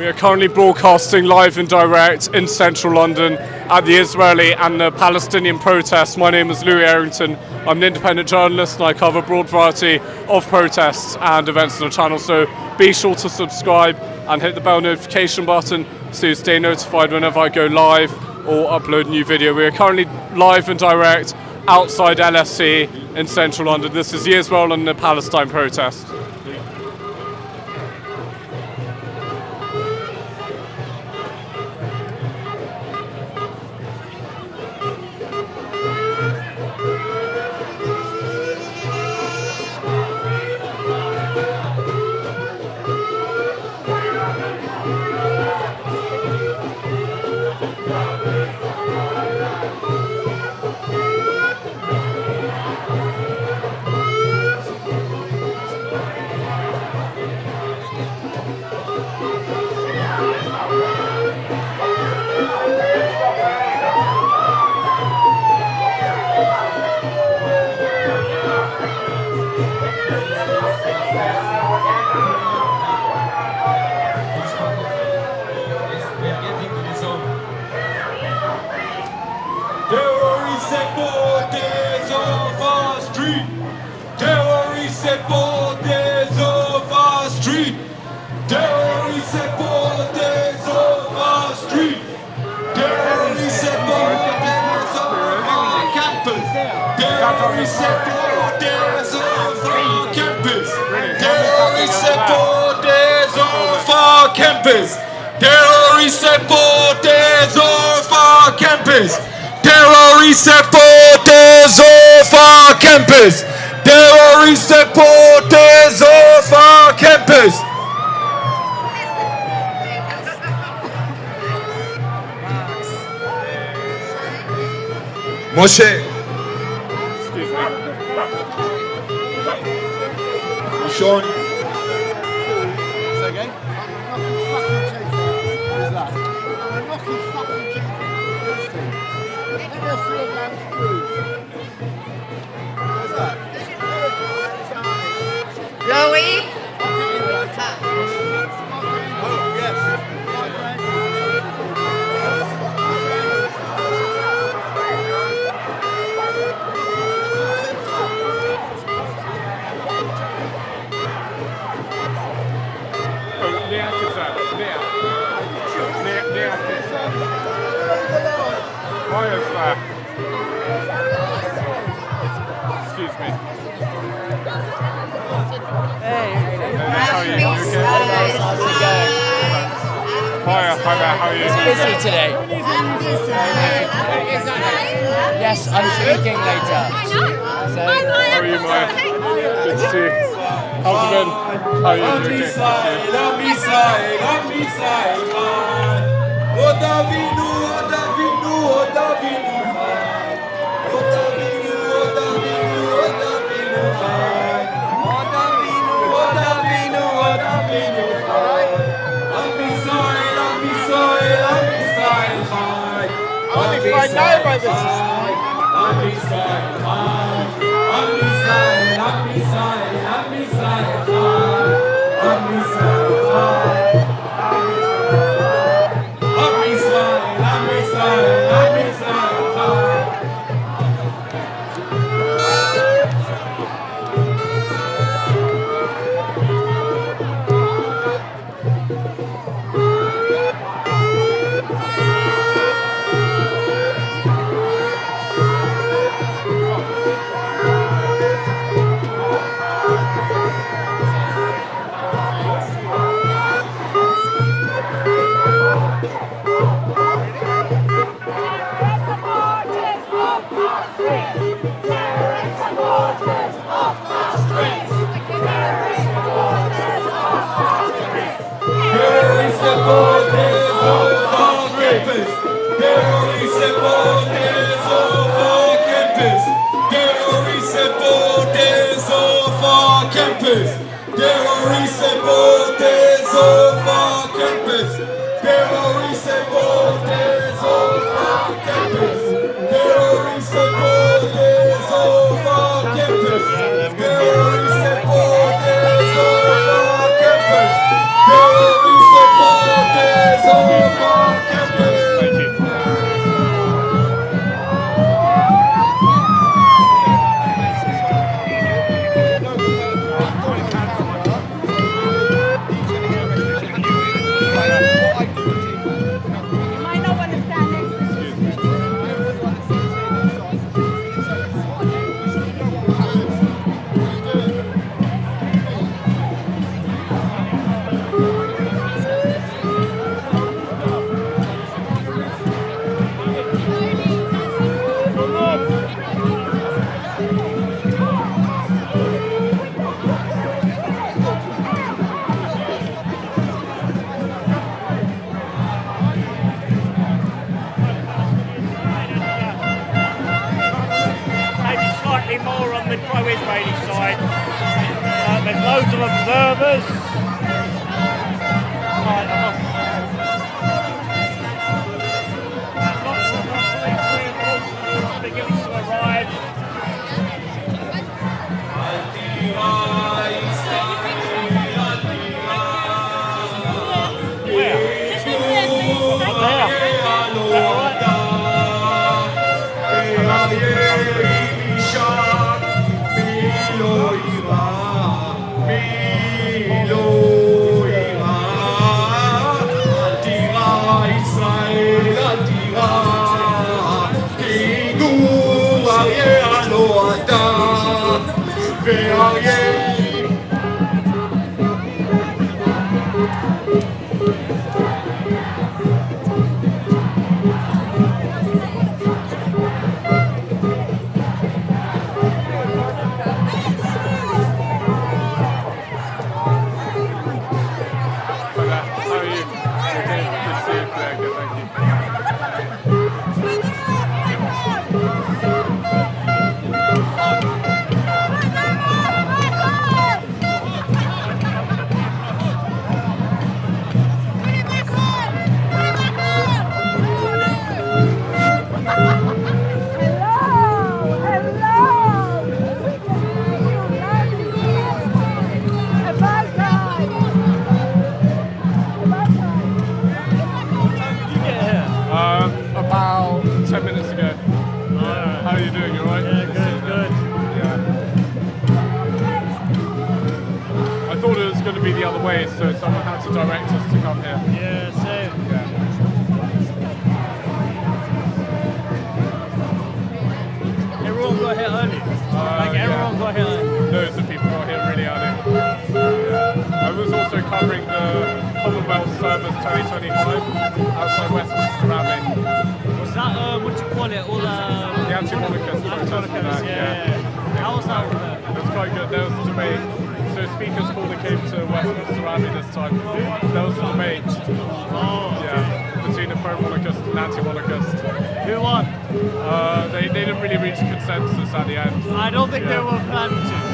We are currently broadcasting live and direct in central London at the Israeli and the Palestinian protests. My name is Louis Arrington. I'm an independent journalist and I cover a broad variety of protests and events on the channel. So be sure to subscribe and hit the bell notification button to stay notified whenever I go live or upload a new video. We are currently live and direct outside LSE in central London. This is the Israel and the Palestine protest. Terrorists off our street. Terrorists off our street. Terrorists off our street. Terrorists off our campus. Terrorists off our campus. Terrorists off our campus. Terrorists off our campus. Terrorist supporters of our campus! Terrorist supporters of our campus! Moshe. Sean. Chloe? Excuse me. Hey. How are you? You okay? How's it going? Hi there, how are you? It's busy today. Yes, I'm speaking later. So, How are you, Maya? Good to see you. How's it been? How are you? You More on the pro-Israeli side. There's loads of observers. Beginning to arrive. Where? Ve'aryeh alo ata, ve'aryeh. How are you? Okay, good to see you. Yeah, good, thank you. About 10 minutes ago. How are you doing? You alright? Yeah, good. Yeah. I thought it was going to be the other way, so someone had to direct us to come here. Yeah, same. Yeah. Everyone got here early. Everyone got here early. Loads of people got here really early. Yeah. I was also covering the Commonwealth Service 2025 outside Westminster Abbey. Was that, what do you call it? All The anti-monarchist protest. Yeah. How was that over there? It was quite good. There was a debate. So speakers called it came to Westminster Abbey this time. There was a debate. Oh, Yeah, between a pro-monarchist and anti-monarchist. who won? They didn't really reach a consensus at the end. I don't think they were planning to.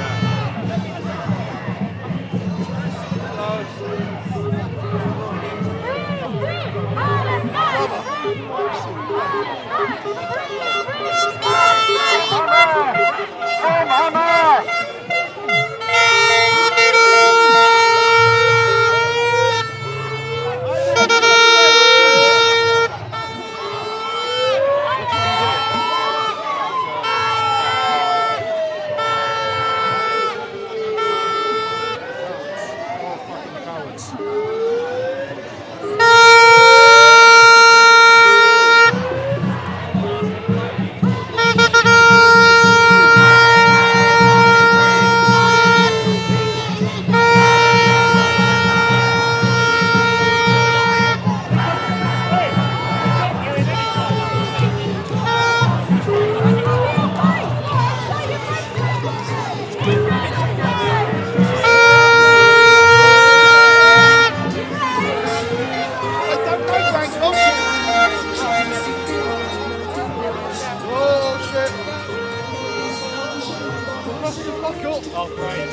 Oh, great.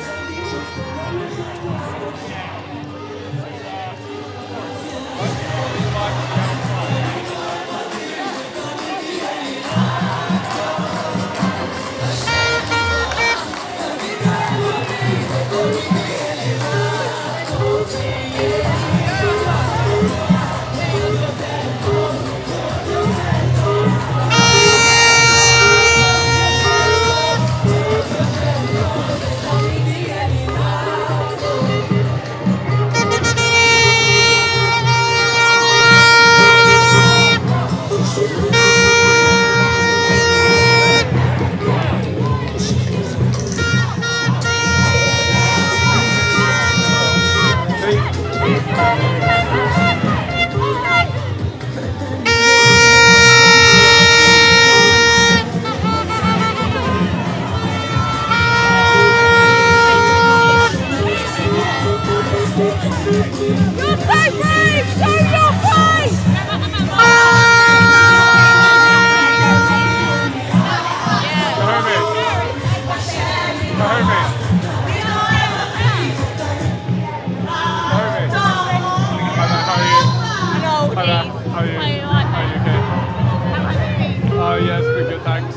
Yeah, it's been good, thanks.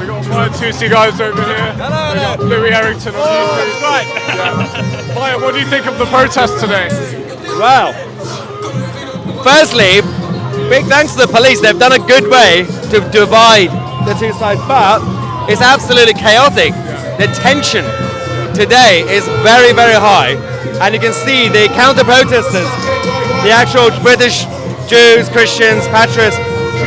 We got one Tuesday guys over here. Hello, we got Louis Errington on YouTube. Right. Yeah. Maya, what do you think of the protest today? Well, firstly, big thanks to the police. They've done a good way to divide the two sides, but it's absolutely chaotic. The tension today is very, very high, and you can see the counter-protesters, the actual British Jews, Christians, patriots.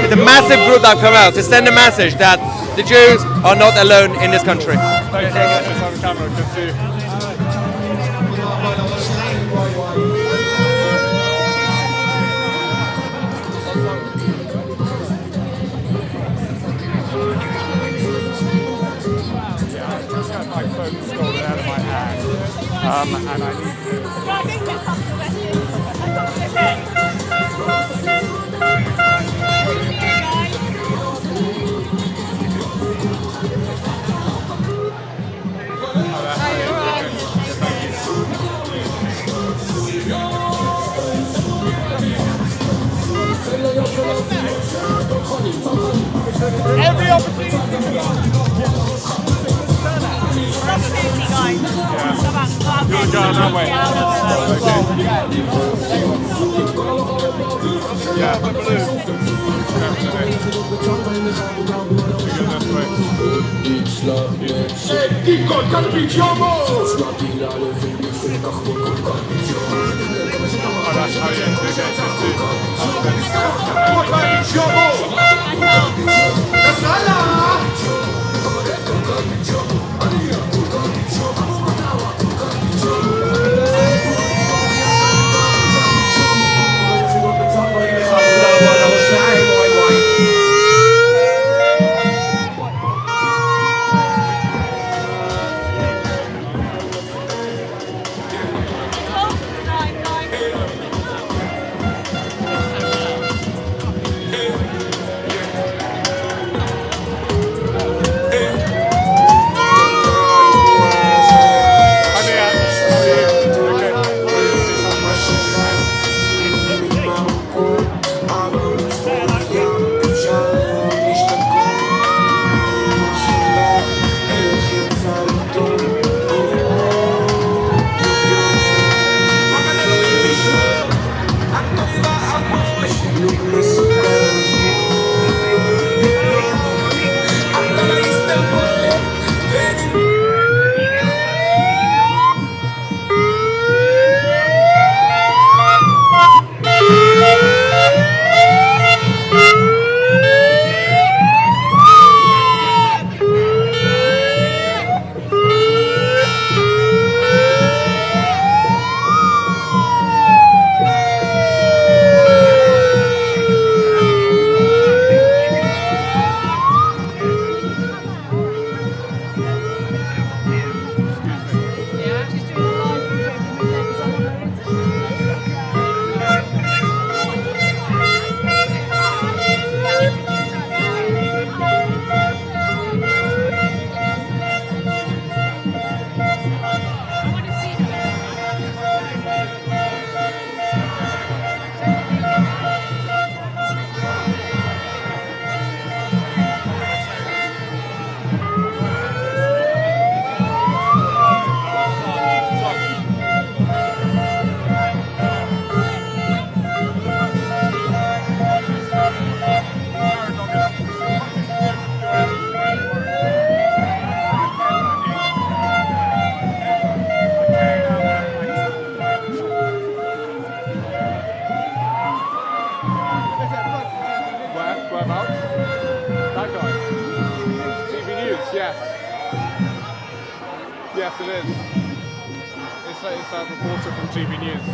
It's a massive group that have come out to send a message that the Jews are not alone in this country. Thank you very much for on camera. Good to see you. My phone stolen out of my hand, and I need every opportunity. You're going that way. Yeah, the blue. Yes, it is. It's a reporter from GB News.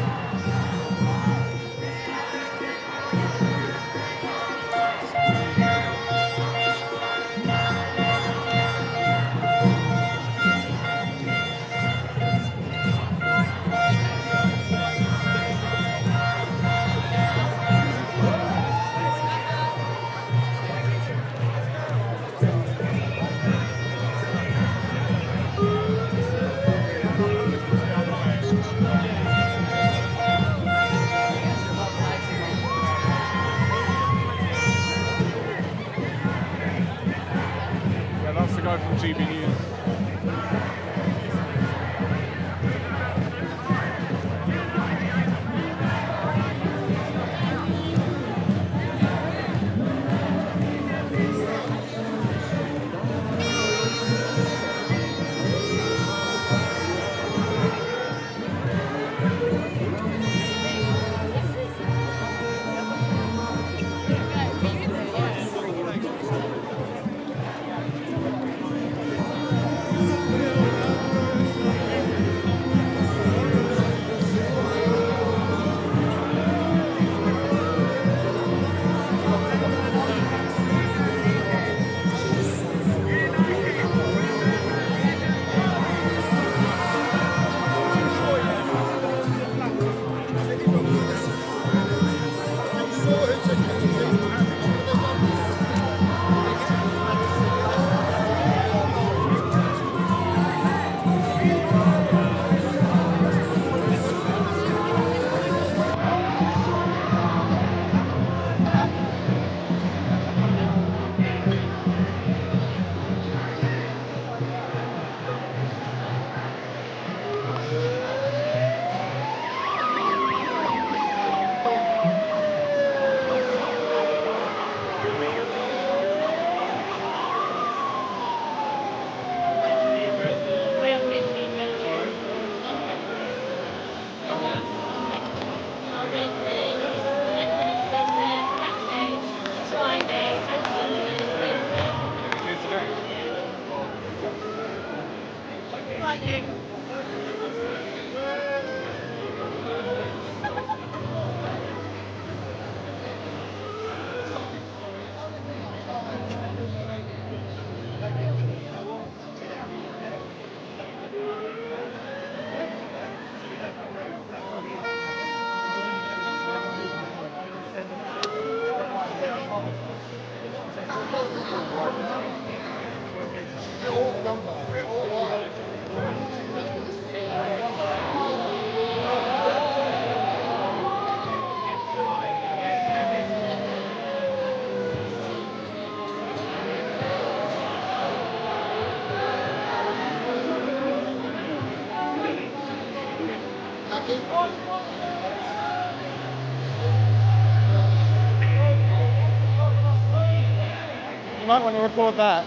You might want to record that.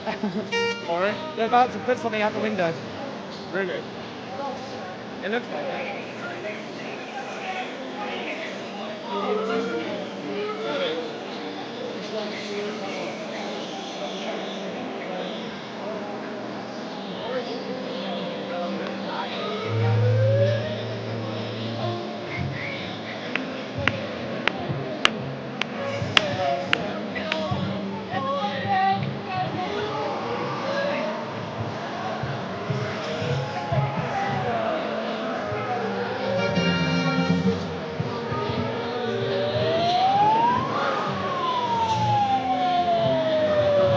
Sorry? They're about to put something out the window. Really? It looks like it.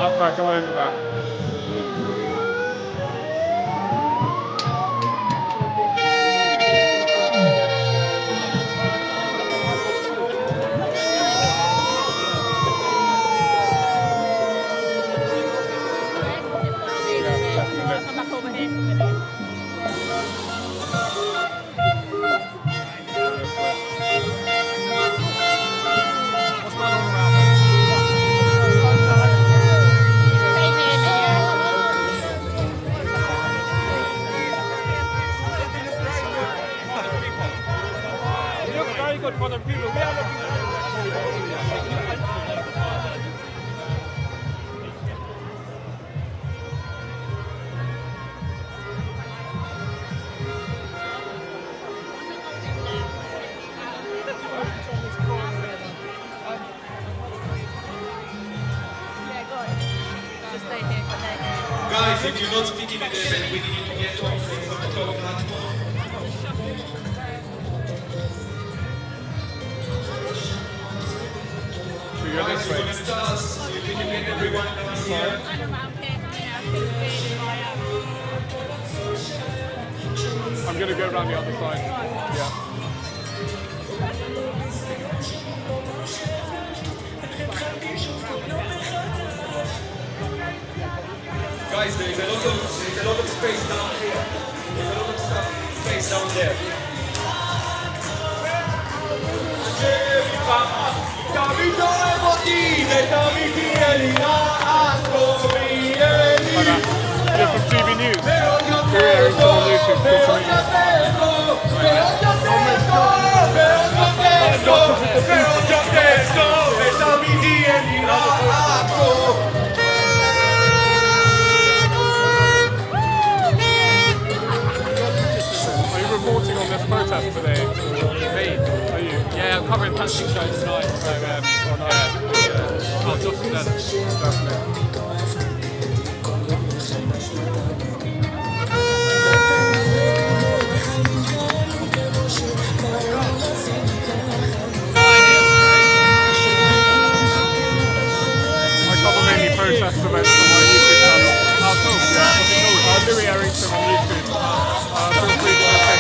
I'll back over that. Come back over here. Guys, if you're not speaking in English, we need to get off the platform. Should we go this way? If we can get everyone down here. I'm going to go around the other side. Yeah. Guys, there's a lot of space down here. There's a lot of space down there. You're from TV News. Career on YouTube. Good to Are you reporting on this protest today? Me? Are you? Yeah, I'm covering Punching Show tonight. So, I'll talk to them. Definitely. Protest events on my YouTube channel. Oh, cool. Yeah. Louis Errington on YouTube. Feel free to take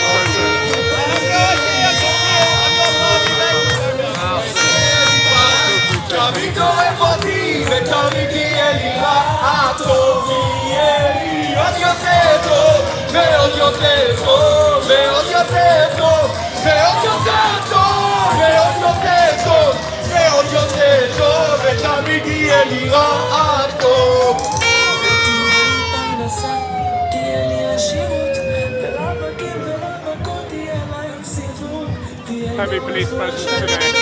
heavy police presence today.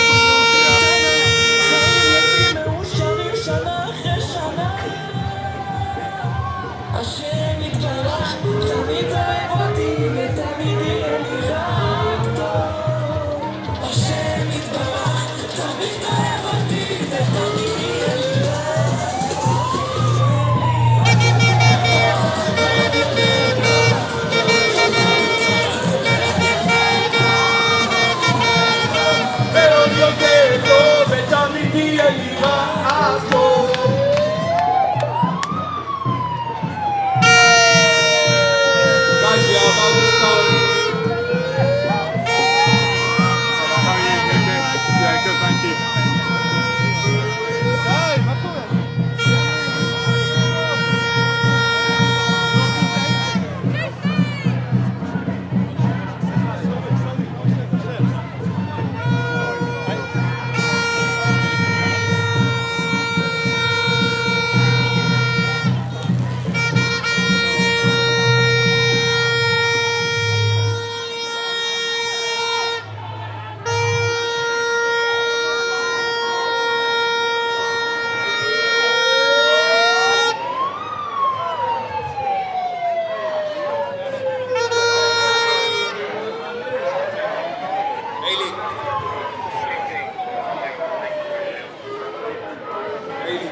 Guys, we are about to start. How are you? You okay? Yeah, good, thank you. Hailey. Hailey.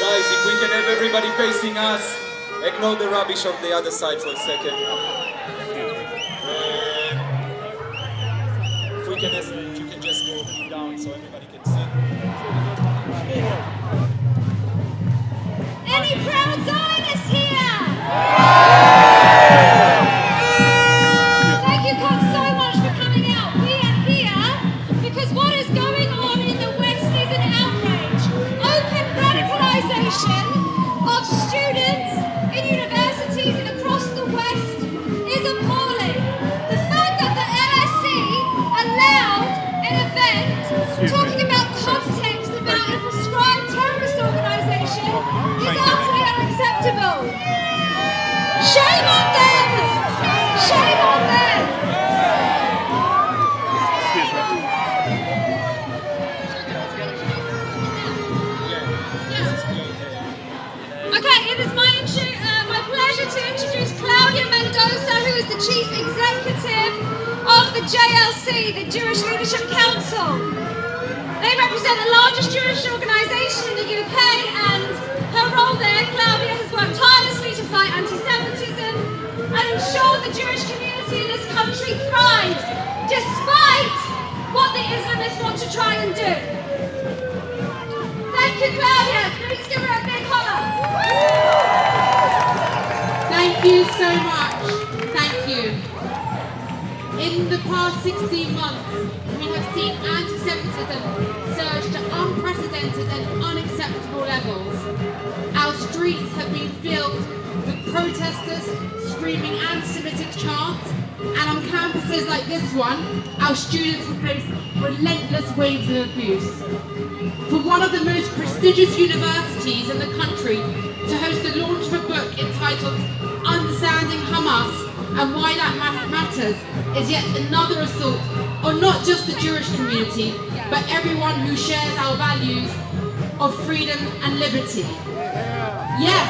Guys, if we can have everybody facing us, ignore the rubbish of the other side for a second. If you can just go down so everybody can see. Any proud Zionists here? Thank you guys so much for coming out. We are here because what is going on in the West is an outrage. Open radicalization of students in universities and across the West is appalling. The fact that the LSE allowed an event talking about context about a prescribed terrorist organization is utterly unacceptable. Shame on them! Shame on them! Excuse me. Okay, it is my pleasure to introduce Claudia Mendoza, who is the Chief Executive of the JLC, the Jewish Leadership Council. They represent the largest Jewish organisation in the UK, and her role there, Claudia, has worked tirelessly to fight anti-Semitism and ensure the Jewish community in this country thrives, despite what the Islamists want to try and do. Thank you, Claudia. Please give her a big holler. Thank you so much. Thank you. In the past 16 months, we have seen anti-Semitism surge to unprecedented and unacceptable levels. Our streets have been filled with protesters screaming anti-Semitic chants, and on campuses like this one, our students have faced relentless waves of abuse. For one of the most prestigious universities in the country to host the launch of a book entitled Understanding Hamas and Why That Matters is yet another assault on not just the Jewish community, but everyone who shares our values of freedom and liberty. Yes,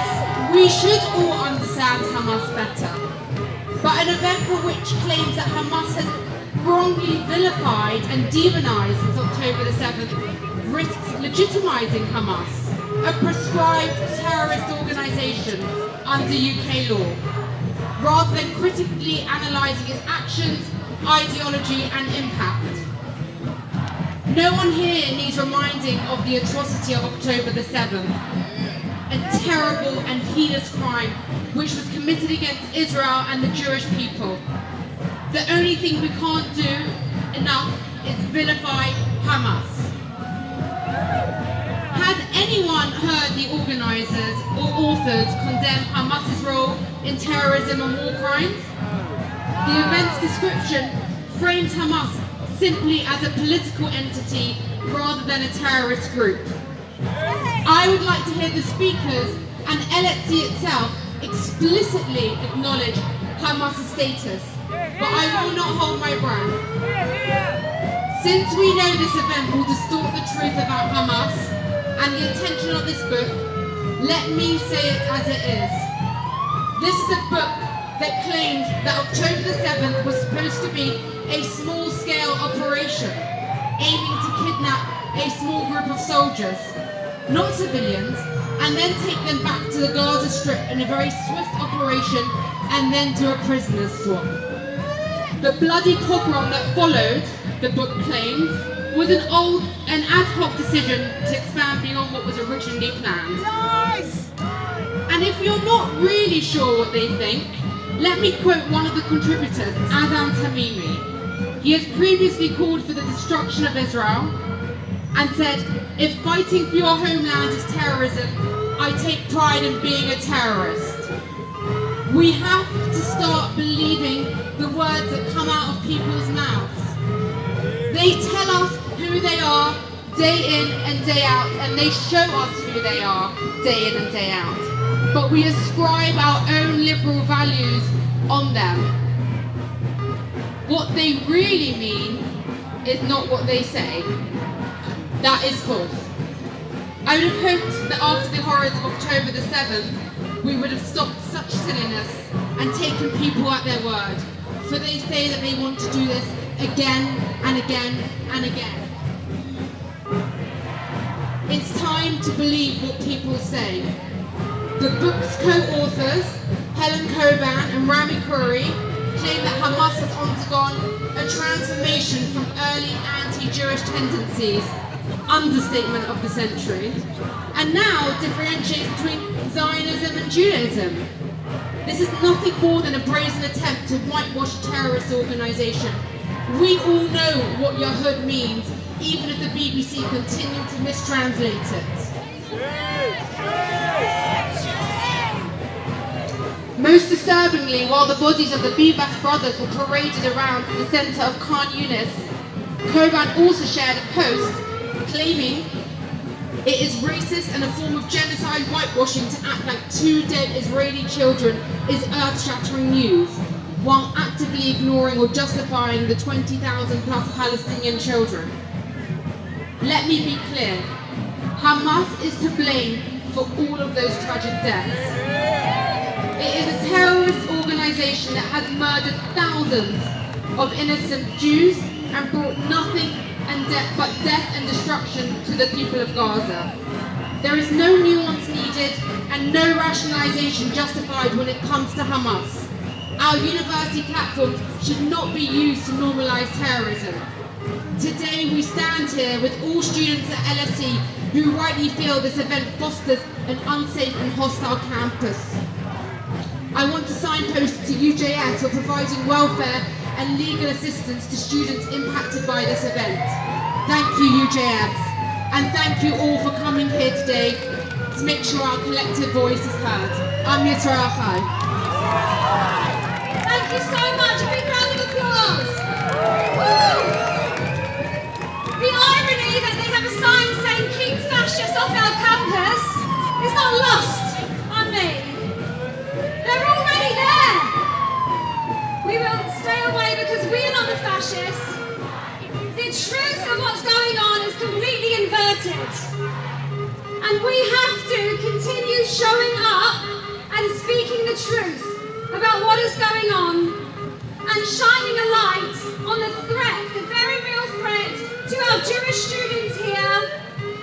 we should all understand Hamas better, but an event for which claims that Hamas has wrongly vilified and demonized since October the 7th risks legitimizing Hamas, a prescribed terrorist organization under UK law, rather than critically analysing its actions, ideology and impact. No one here needs reminding of the atrocity of October the 7th, a terrible and heinous crime which was committed against Israel and the Jewish people. The only thing we can't do enough is vilify Hamas. Has anyone heard the organisers or authors condemn Hamas's role in terrorism and war crimes? The event's description frames Hamas simply as a political entity rather than a terrorist group. I would like to hear the speakers and LSE itself explicitly acknowledge Hamas's status, but I will not hold my breath. Since we know this event will distort the truth about Hamas and the intention of this book, let me say it as it is. This is a book that claims that October the 7th was supposed to be a small-scale operation aiming to kidnap a small group of soldiers, not civilians, and then take them back to the Gaza Strip in a very swift operation and then do a prisoner swap. The bloody pogrom that followed, the book claims, was an ad hoc decision to expand beyond what was originally planned. Nice! And if you're not really sure what they think, let me quote one of the contributors, Azam Tamimi. He has previously called for the destruction of Israel and said, "If fighting for your homeland is terrorism, I take pride in being a terrorist." We have to start believing the words that come out of people's mouths. They tell us who they are day in and day out, and they show us who they are day in and day out. But we ascribe our own liberal values on them. What they really mean is not what they say. That is false. I would have hoped that after the horrors of October the 7th, we would have stopped such silliness and taken people at their word, for they say that they want to do this again and again and again. It's time to believe what people say. The book's co-authors, Helen Coban and Rami Khoury, claim that Hamas has undergone a transformation from early anti-Jewish tendencies, understatement of the century, and now differentiates between Zionism and Judaism. This is nothing more than a brazen attempt to whitewash a terrorist organisation. We all know what Yahud means, even if the BBC continue to mistranslate it. Most disturbingly, while the bodies of the Bibas brothers were paraded around the centre of Khan Yunis, Coban also shared a post claiming it is racist and a form of genocide whitewashing to act like 2 dead Israeli children is earth-shattering news, while actively ignoring or justifying the 20,000 plus Palestinian children. Let me be clear, Hamas is to blame for all of those tragic deaths. It is a terrorist organisation that has murdered thousands of innocent Jews and brought nothing but death and destruction to the people of Gaza. There is no nuance needed and no rationalisation justified when it comes to Hamas. Our university platforms should not be used to normalise terrorism. Today we stand here with all students at LSE who rightly feel this event fosters an unsafe and hostile campus. I want to signpost to UJS for providing welfare and legal assistance to students impacted by this event. Thank you, UJS, and thank you all for coming here today to make sure our collective voice is heard. I'm Yisrael Chai. Thank you so much. A big round of applause. Woo! The irony that they have a sign saying "Keep fascists off our campus" is not lost on me. They're already there. We will stay away because we are not the fascists. The truth of what's going on is completely inverted. And we have to continue showing up and speaking the truth about what is going on and shining a light on the threat, the very real threat to our Jewish students here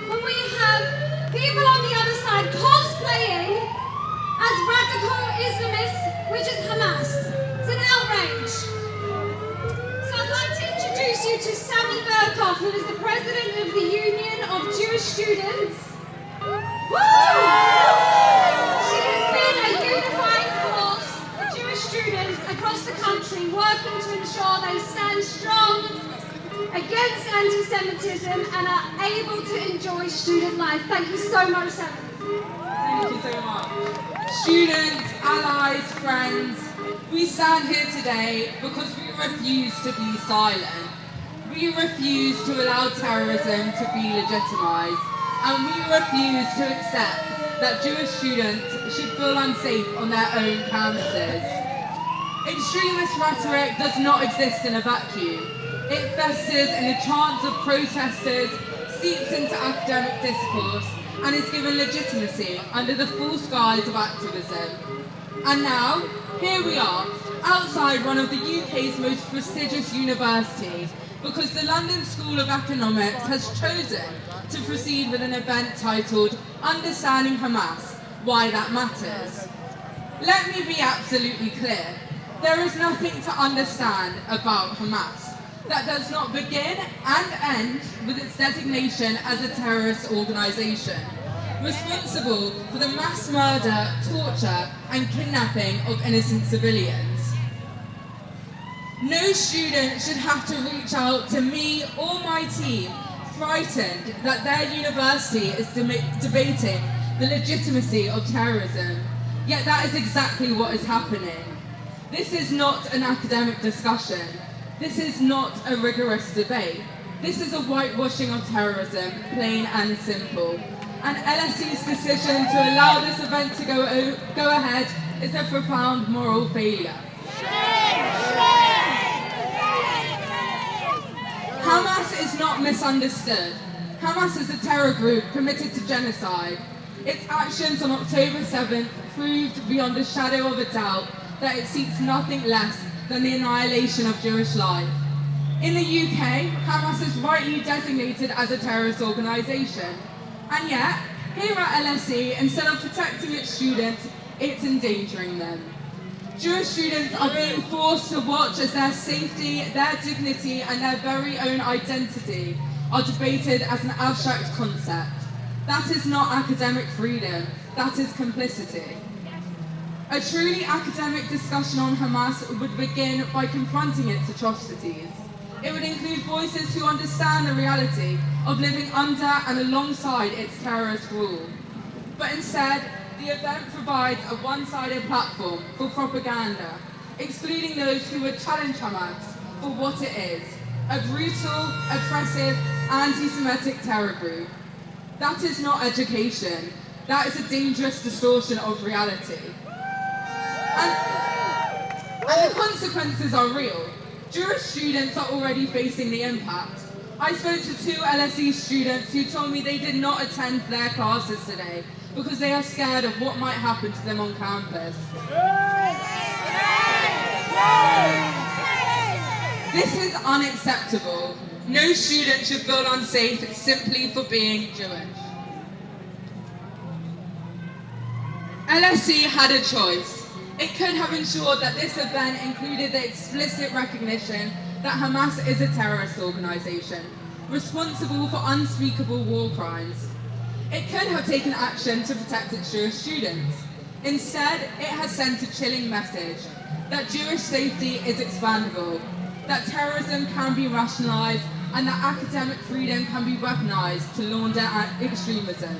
when we have people on the other side cosplaying as radical Islamists, which is Hamas. It's an outrage. So I'd like to introduce you to Sammy Burov, who is the president of the Union of Jewish Students. Woo! She has been a unifying force students across the country working to ensure they stand strong against anti-Semitism and are able to enjoy student life. Thank you so much, Sammy. Thank you so much. Students, allies, friends, we stand here today because we refuse to be silent. We refuse to allow terrorism to be legitimised, and we refuse to accept that Jewish students should feel unsafe on their own campuses. Extremist rhetoric does not exist in a vacuum. It festers in the chants of protesters, seeps into academic discourse, and is given legitimacy under the false guise of activism. And now, here we are, outside one of the UK's most prestigious universities, because the London School of Economics has chosen to proceed with an event titled Understanding Hamas, Why That Matters. Let me be absolutely clear. There is nothing to understand about Hamas that does not begin and end with its designation as a terrorist organisation, responsible for the mass murder, torture and kidnapping of innocent civilians. No student should have to reach out to me or my team frightened that their university is debating the legitimacy of terrorism, yet that is exactly what is happening. This is not an academic discussion. This is not a rigorous debate. This is a whitewashing of terrorism, plain and simple. And LSE's decision to allow this event to go ahead is a profound moral failure. Hamas is not misunderstood. Hamas is a terror group committed to genocide. Its actions on October 7th proved beyond a shadow of a doubt that it seeks nothing less than the annihilation of Jewish life. In the UK, Hamas is rightly designated as a terrorist organisation. And yet, here at LSE, instead of protecting its students, it's endangering them. Jewish students are being forced to watch as their safety, their dignity and their very own identity are debated as an abstract concept. That is not academic freedom, that is complicity. A truly academic discussion on Hamas would begin by confronting its atrocities. It would include voices who understand the reality of living under and alongside its terrorist rule. But instead, the event provides a one-sided platform for propaganda, excluding those who would challenge Hamas for what it is, a brutal, oppressive, anti-Semitic terror group. That is not education. That is a dangerous distortion of reality. And the consequences are real. Jewish students are already facing the impact. I spoke to 2 LSE students who told me they did not attend their classes today because they are scared of what might happen to them on campus. This is unacceptable. No student should feel unsafe simply for being Jewish. LSE had a choice. It could have ensured that this event included the explicit recognition that Hamas is a terrorist organisation, responsible for unspeakable war crimes. It could have taken action to protect its Jewish students. Instead, it has sent a chilling message that Jewish safety is expandable, that terrorism can be rationalised, and that academic freedom can be weaponised to launder extremism.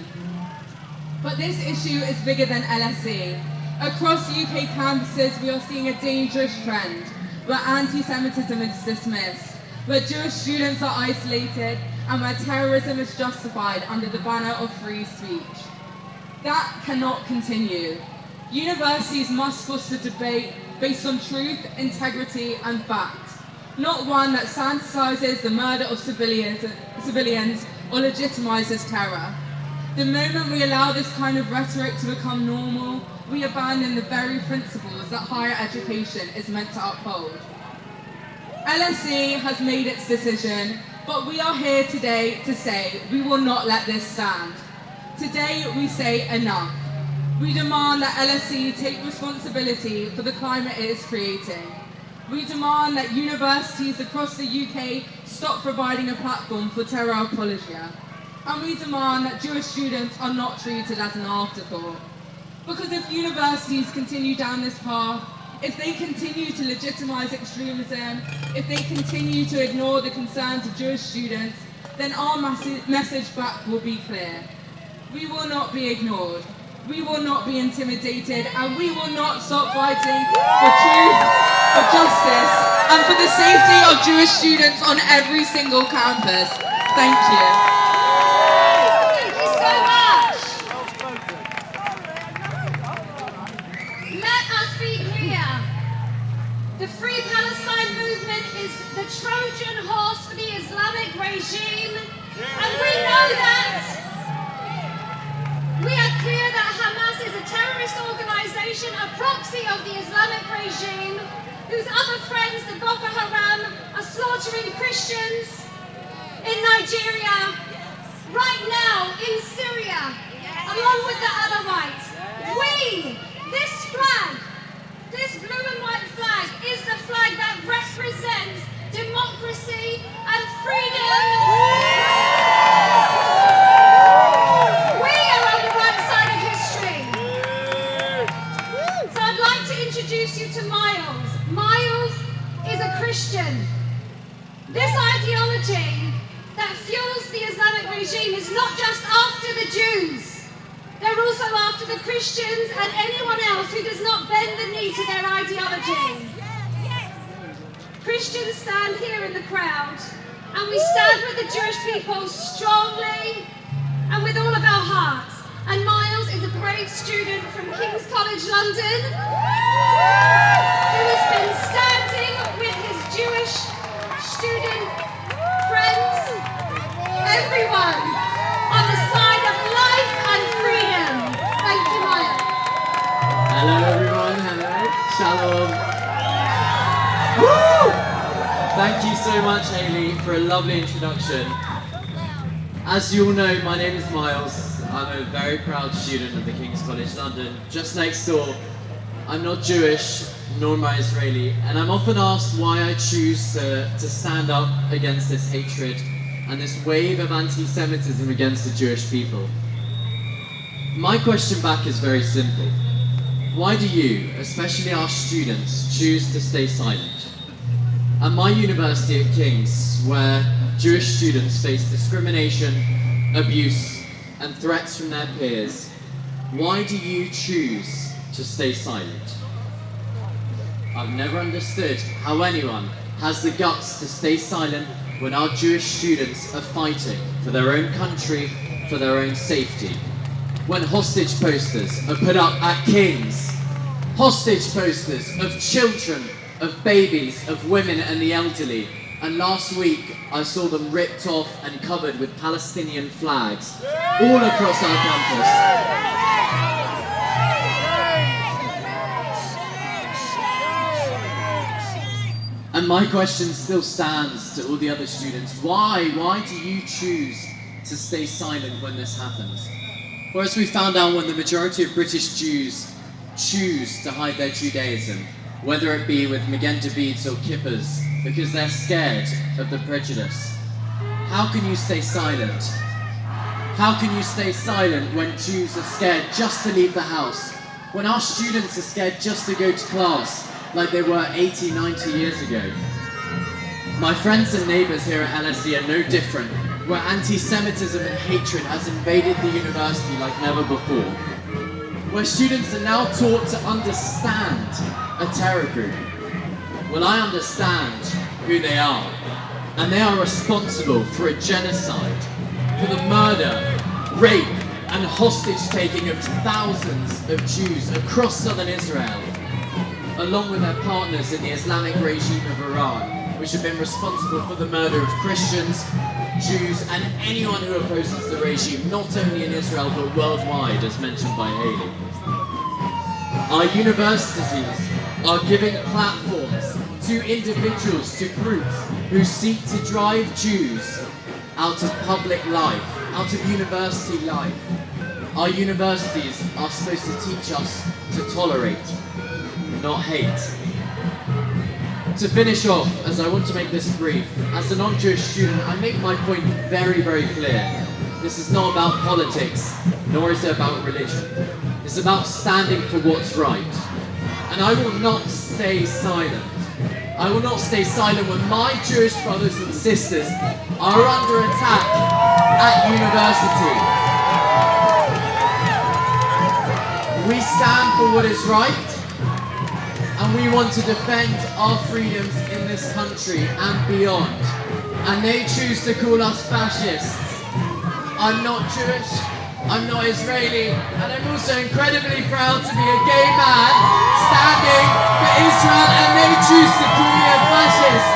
But this issue is bigger than LSE. Across UK campuses, we are seeing a dangerous trend where anti-Semitism is dismissed, where Jewish students are isolated, and where terrorism is justified under the banner of free speech. That cannot continue. Universities must foster debate based on truth, integrity, and fact, not one that sanitizes the murder of civilians or legitimizes terror. The moment we allow this kind of rhetoric to become normal, we abandon the very principles that higher education is meant to uphold. LSE has made its decision, but we are here today to say we will not let this stand. Today we say enough. We demand that LSE take responsibility for the climate it is creating. We demand that universities across the UK stop providing a platform for terror apologia. And we demand that Jewish students are not treated as an afterthought. Because if universities continue down this path, if they continue to legitimize extremism, if they continue to ignore the concerns of Jewish students, then our message back will be clear. We will not be ignored. We will not be intimidated, and we will not stop fighting for truth, for justice, and for the safety of Jewish students on every single campus. Thank you. Thank you so much. Let us be clear. The Free Palestine movement is the Trojan horse for the Islamic regime, and we know that. We are clear that Hamas is a terrorist organization, a proxy of the Islamic regime, whose other friends, the Boko Haram, are slaughtering Christians in Nigeria, right now in Syria, along with the Alawites. This flag, this blue and white flag, is the flag that represents democracy and freedom. We are on the right side of history. So I'd like to introduce you to Miles. Miles is a Christian. This ideology that fuels the Islamic regime is not just after the Jews. They're also after the Christians and anyone else who does not bend the knee to their ideology. Christians stand here in the crowd, and we stand with the Jewish people strongly and with all of our hearts. And Miles is a brave student from King's College London who has been standing with his Jewish student friends, everyone, on the side of life and freedom. Thank you, Miles. Hello everyone, hello, shalom. Woo! Thank you so much, Hayley, for a lovely introduction. As you all know, my name is Miles. I'm a very proud student of the King's College London, just next door. I'm not Jewish, nor am I Israeli, and I'm often asked why I choose to stand up against this hatred and this wave of anti-Semitism against the Jewish people. My question back is very simple. Why do you, especially our students, choose to stay silent? At my university at King's, where Jewish students face discrimination, abuse, and threats from their peers, why do you choose to stay silent? I've never understood how anyone has the guts to stay silent when our Jewish students are fighting for their own country, for their own safety. When hostage posters are put up at King's, hostage posters of children, of babies, of women and the elderly, and last week I saw them ripped off and covered with Palestinian flags all across our campus. And my question still stands to all the other students. Why do you choose to stay silent when this happens? Well, as we found out, when the majority of British Jews choose to hide their Judaism, whether it be with magenta beads or kippahs, because they're scared of the prejudice. How can you stay silent? How can you stay silent when Jews are scared just to leave the house? When our students are scared just to go to class, like they were 80, 90 years ago? My friends and neighbours here at LSE are no different, where anti-Semitism and hatred has invaded the university like never before. Where students are now taught to understand a terror group. Well, I understand who they are, and they are responsible for a genocide, for the murder, rape, and hostage-taking of thousands of Jews across southern Israel, along with their partners in the Islamic regime of Iran, which have been responsible for the murder of Christians, Jews, and anyone who opposes the regime, not only in Israel but worldwide, as mentioned by Hayley. Our universities are giving platforms to individuals, to groups who seek to drive Jews out of public life, out of university life. Our universities are supposed to teach us to tolerate, not hate. To finish off, as I want to make this brief, as a non-Jewish student, I make my point very, very clear. This is not about politics, nor is it about religion. It's about standing for what's right. and I will not stay silent. I will not stay silent when my Jewish brothers and sisters are under attack at university. We stand for what is right, and we want to defend our freedoms in this country and beyond. And they choose to call us fascists. I'm not Jewish, I'm not Israeli, and I'm also incredibly proud to be a gay man standing for Israel, and they choose to call me a fascist.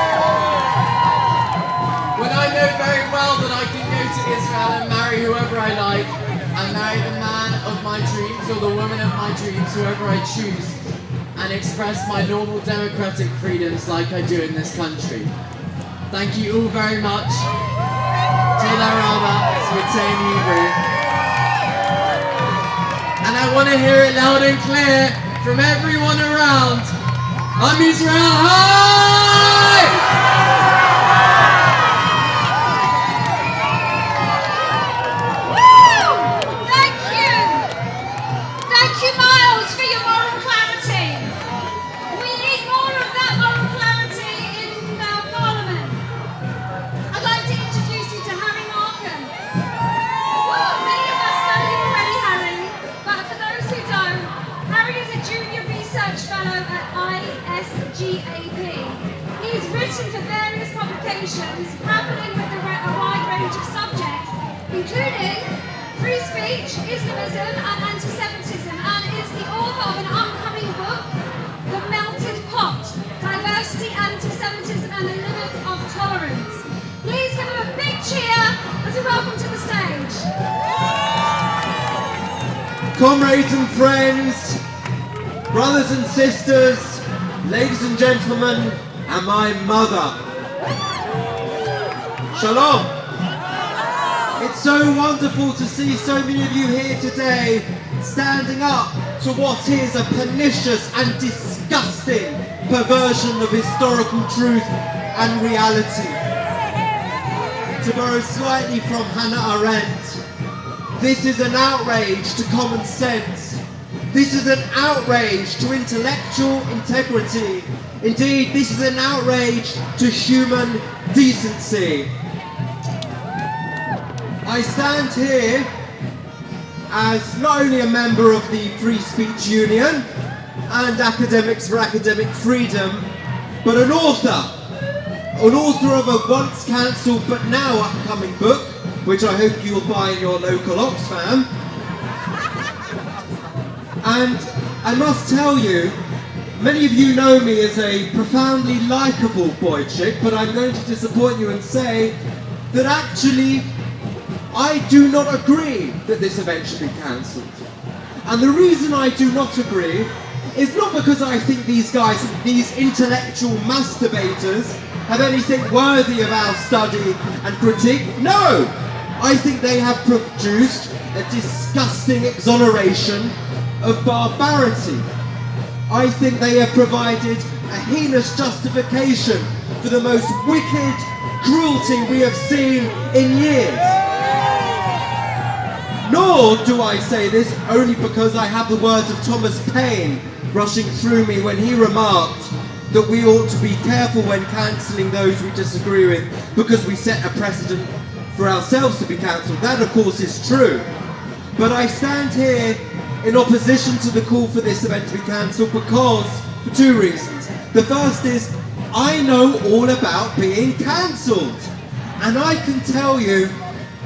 When I know very well that I can go to Israel and marry whoever I like, and marry the man of my dreams or the woman of my dreams, whoever I choose, and express my normal democratic freedoms like I do in this country. Thank you all very much. Toda Raba, Itay in Hebrew. And I want to hear it loud and clear from everyone around. Am Israel High! Thank you, Miles, for your moral clarity. We need more of that moral clarity in Parliament. I'd like to introduce you to Harry Markham. Many of us know you already, Harry, but for those who don't, Harry is a junior research fellow at ISGAP. He's written for various publications, grappling with a wide range of subjects, including free speech, Islamism and anti-Semitism, and is the author of an upcoming book, The Melted Pot, Diversity, Anti-Semitism and the Limits of Tolerance. Please give him a big cheer as we welcome to the stage. Comrades and friends, brothers and sisters, ladies and gentlemen, and my mother. Shalom. It's so wonderful to see so many of you here today standing up to what is a pernicious and disgusting perversion of historical truth and reality. To borrow slightly from Hannah Arendt, this is an outrage to common sense. This is an outrage to intellectual integrity. Indeed, this is an outrage to human decency. I stand here as not only a member of the Free Speech Union and Academics for Academic Freedom, but an author of a once cancelled but now upcoming book, which I hope you'll buy in your local Oxfam. And I must tell you, many of you know me as a profoundly likeable boy chick, but I'm going to disappoint you and say that actually I do not agree that this event should be cancelled. And the reason I do not agree is not because I think these guys, these intellectual masturbators, have anything worthy of our study and critique. No! I think they have produced a disgusting exoneration of barbarity. I think they have provided a heinous justification for the most wicked cruelty we have seen in years. Nor do I say this only because I have the words of Thomas Paine rushing through me when he remarked that we ought to be careful when cancelling those we disagree with because we set a precedent for ourselves to be cancelled. That of course is true. But I stand here in opposition to the call for this event to be cancelled because, for two reasons. The first is, I know all about being cancelled. And I can tell you,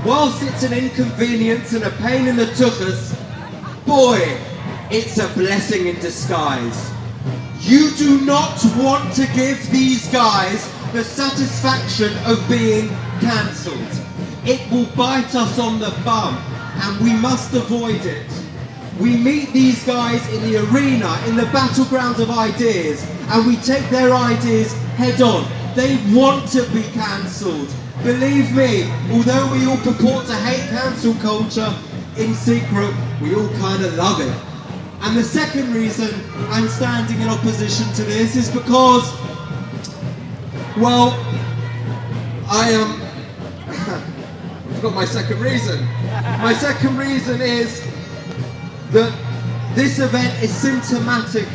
whilst it's an inconvenience and a pain in the tuchus, boy, it's a blessing in disguise. You do not want to give these guys the satisfaction of being cancelled. It will bite us on the bum, and we must avoid it. We meet these guys in the arena, in the battleground of ideas, and we take their ideas head on. They want to be cancelled. Believe me, although we all purport to hate cancel culture, in secret, we all kind of love it. And the second reason I'm standing in opposition to this is because, well, I forgot my second reason. My second reason is that this event is symptomatic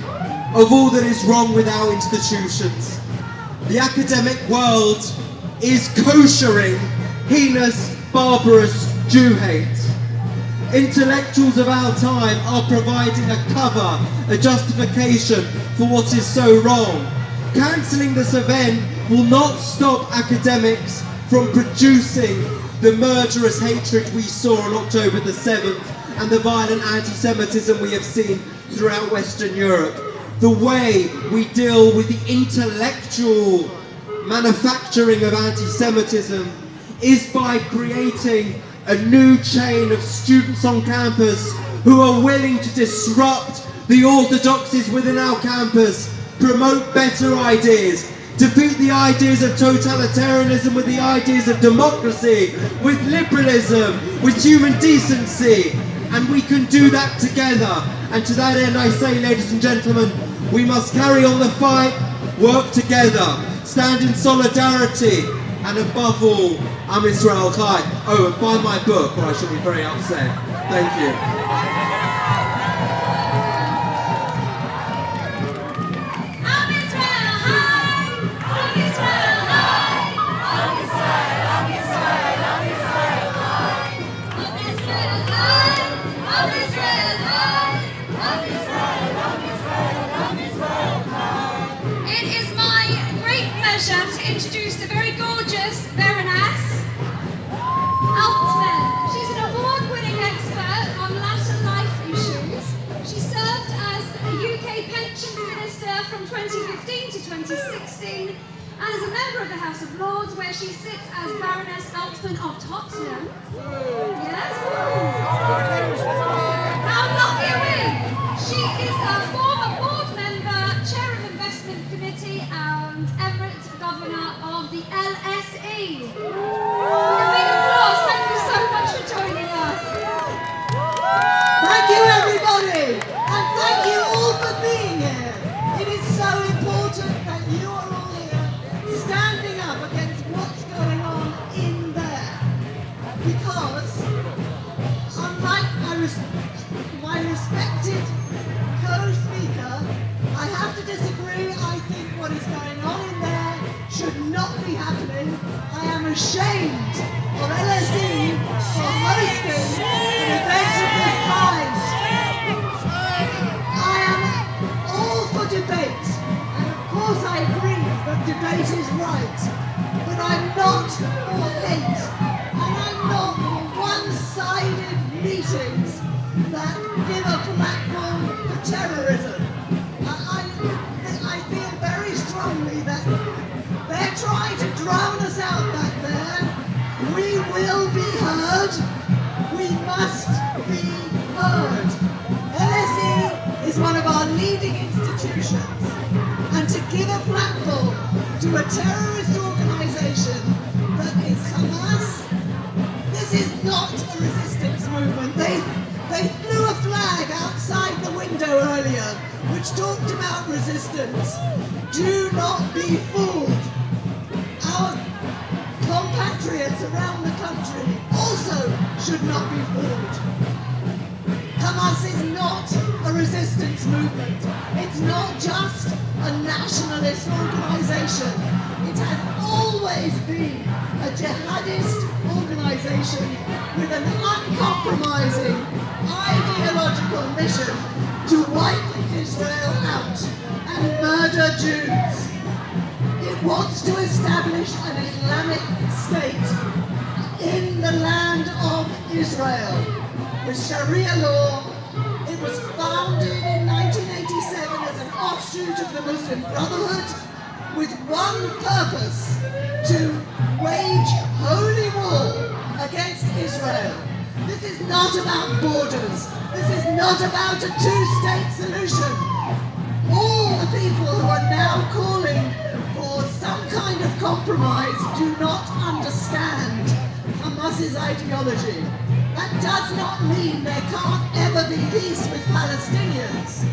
of all that is wrong with our institutions. The academic world is koshering heinous, barbarous Jew hate. Intellectuals of our time are providing a cover, a justification for what is so wrong. Cancelling this event will not stop academics from producing the murderous hatred we saw on October the 7th and the violent anti-Semitism we have seen throughout Western Europe. The way we deal with the intellectual manufacturing of anti-Semitism is by creating a new chain of students on campus who are willing to disrupt the orthodoxies within our campus, promote better ideas, defeat the ideas of totalitarianism with the ideas of democracy, with liberalism, with human decency. And we can do that together. And to that end I say, ladies and gentlemen, we must carry on the fight, work together, stand in solidarity, and above all, Am Israel Chai. Oh, and buy my book or I shall be very upset. Thank you. Am Israel Chai! Am Israel Chai! Am Israel, Am Israel, Am Israel Chai! Am Israel Chai! Am Israel Chai! Am Israel, Am Israel, Am Israel Chai! It is my great pleasure to introduce the very gorgeous Baroness Elman. She's an award-winning expert on latter life issues. She served as a UK Pensions Minister from 2015 to 2016 and is a member of the House of Lords, where she sits as Baroness Elman of Tottenham. Yes. How lucky are we? She is a former board member, chair of investment committee and Emirate governor of the LSE. With a big applause, thank you so much for joining us. Thank you, everybody, and thank you all for being here. It is so important that you are all here standing up against what's going on in there. Because, unlike my respected co-speaker, I have to disagree. I think what is going on in there should not be happening. I am ashamed of LSE for hosting an event of this kind. I am all for debate, and of course I agree that debate is right, but I'm not for hate, and I'm not for one-sided meetings that give a platform for terrorism. I feel very strongly that they're trying to drown us out back there. We will be heard. We must be heard. LSE is one of our leading institutions, and to give a platform to a terrorist organisation that is Hamas, this is not a resistance movement. They flew a flag outside the window earlier which talked about resistance. Do not be fooled. Our compatriots around the country also should not be fooled. Hamas is not a resistance movement. It's not just a nationalist organisation. It has always been a jihadist organisation with an uncompromising ideological mission to wipe Israel out and murder Jews. It wants to establish an Islamic state in the land of Israel with Sharia law. It was founded in 1987 as an offshoot of the Muslim Brotherhood with one purpose: to wage holy war against Israel. This is not about borders. This is not about a two-state solution. All the people who are now calling for some kind of compromise do not understand Hamas's ideology. That does not mean there can't ever be peace with Palestinians.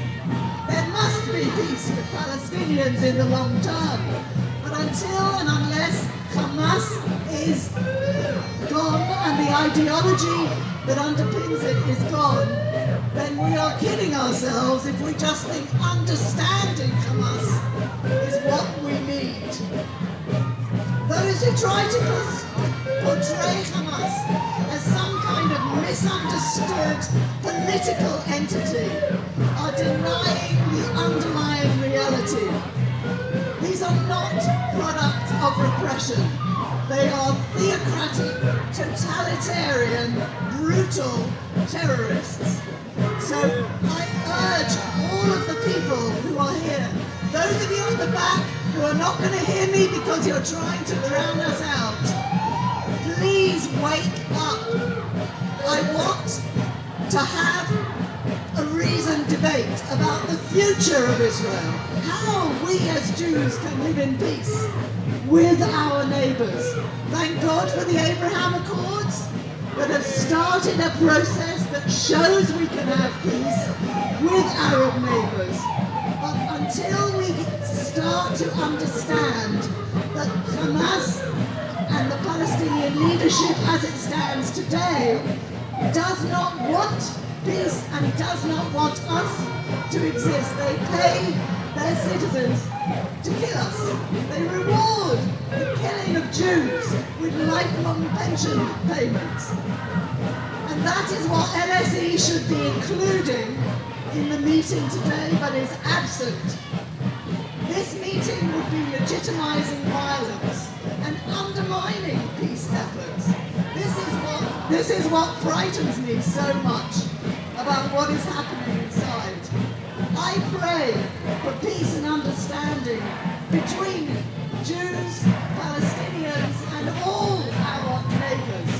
There must be peace with Palestinians in the long term. But until and unless Hamas is gone and the ideology that underpins it is gone, then we are kidding ourselves if we just think understanding Hamas is what we need. Those who try to portray Hamas as some kind of misunderstood political entity are denying the underlying reality. These are not products of repression. They are theocratic, totalitarian, brutal terrorists. So I urge all of the people who are here, those of you at the back who are not going to hear me because you're trying to drown us out, please wake up. I want to have a reasoned debate about the future of Israel, how we as Jews can live in peace with our neighbours. Thank God for the Abraham Accords that have started a process that shows we can have peace with Arab neighbours. But until we start to understand that Hamas and the Palestinian leadership as it stands today does not want peace and does not want us to exist. They pay their citizens to kill us. They reward the killing of Jews with lifelong pension payments. And that is what LSE should be including in the meeting today, but is absent. This meeting would be legitimising violence and undermining peace efforts. This is what frightens me so much about what is happening inside. I pray for peace and understanding between Jews, Palestinians, and all our neighbours.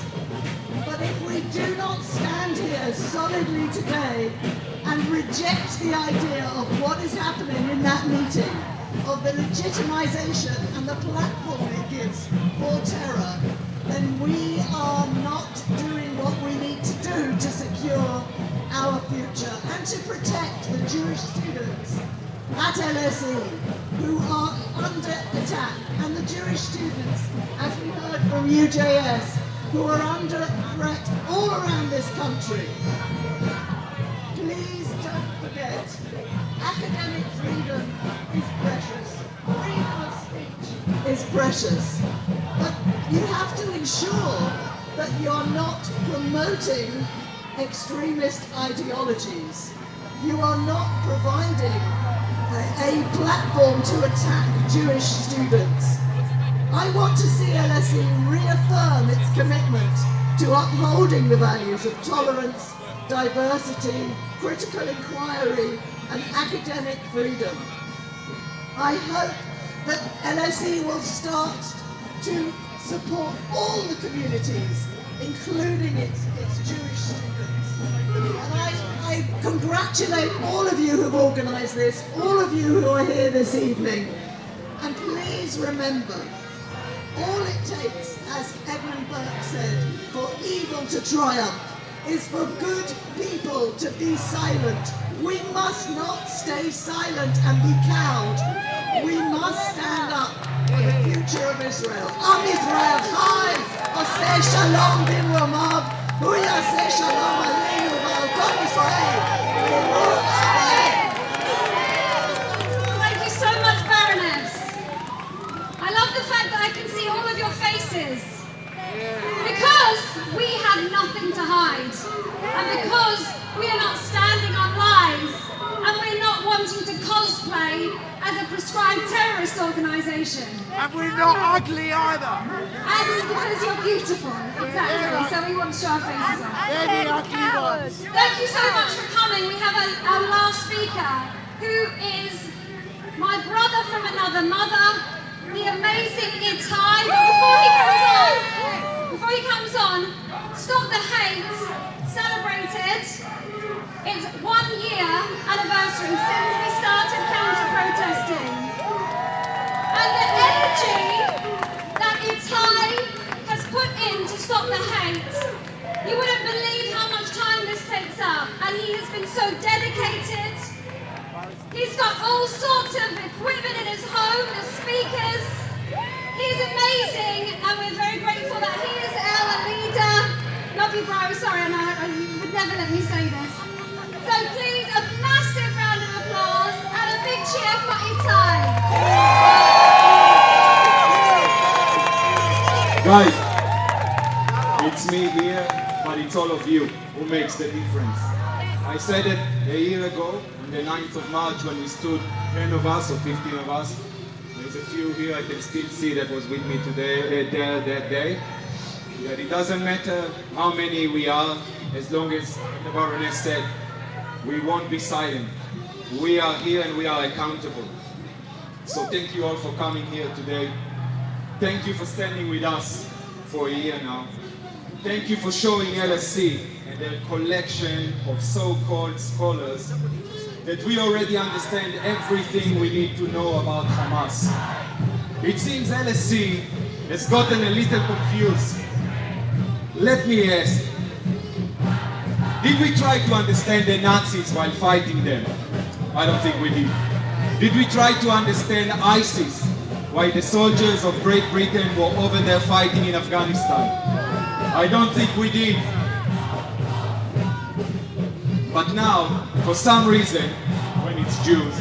But if we do not stand here solidly today and reject the idea of what is happening in that meeting, of the legitimisation and the platform it gives for terror, then we are not doing what we need to do to secure our future and to protect the Jewish students at LSE who are under attack, and the Jewish students, as we heard from UJS, who are under threat all around this country. Please don't forget, academic freedom is precious. Freedom of speech is precious. But you have to ensure that you're not promoting extremist ideologies. You are not providing a platform to attack Jewish students. I want to see LSE reaffirm its commitment to upholding the values of tolerance, diversity, critical inquiry, and academic freedom. I hope that LSE will start to support all the communities, including its Jewish students. And I congratulate all of you who've organised this, all of you who are here this evening. And please remember, all it takes, as Edmund Burke said, for evil to triumph is for good people to be silent. We must not stay silent and be cowed. We must stand up for the future of Israel. Am Israel Chai, Oseh Shalom Bimromav, Hu Yaseh Shalom Aleinu V'al Kol Yisrael. Thank you so much, Baroness. I love the fact that I can see all of your faces. Because we have nothing to hide. And because we are not standing on lies. And we're not wanting to cosplay as a prescribed terrorist organisation. And we're not ugly either. And because you're beautiful. Exactly. So we want to show our faces off. They're the ugly ones. Thank you so much for coming. We have our last speaker, who is my brother from another mother, the amazing Itay. But before he comes on, Stop the Hate celebrated its 1-year anniversary since we started counter-protesting. And the energy that Itay has put in to stop the hate, you wouldn't believe how much time this takes up. And he has been so dedicated. He's got all sorts of equipment in his home, the speakers. He's amazing, and we're very grateful that he is our leader. Love you, bro. Sorry, I know never let me say this. So please, a massive round of applause and a big cheer for Itay. Guys, it's me here, but it's all of you who makes the difference. I said it a year ago, on the 9th of March, when we stood, 10 of us or 15 of us. There's a few here I can still see that was with me today, that day. That it doesn't matter how many we are, as long as the Baroness said, we won't be silent. We are here and we are accountable. So thank you all for coming here today. Thank you for standing with us for a year now. Thank you for showing LSE and their collection of so-called scholars that we already understand everything we need to know about Hamas. It seems LSE has gotten a little confused. Let me ask, did we try to understand the Nazis while fighting them? I don't think we did. Did we try to understand ISIS while the soldiers of Great Britain were over there fighting in Afghanistan? I don't think we did. But now, for some reason, when it's Jews,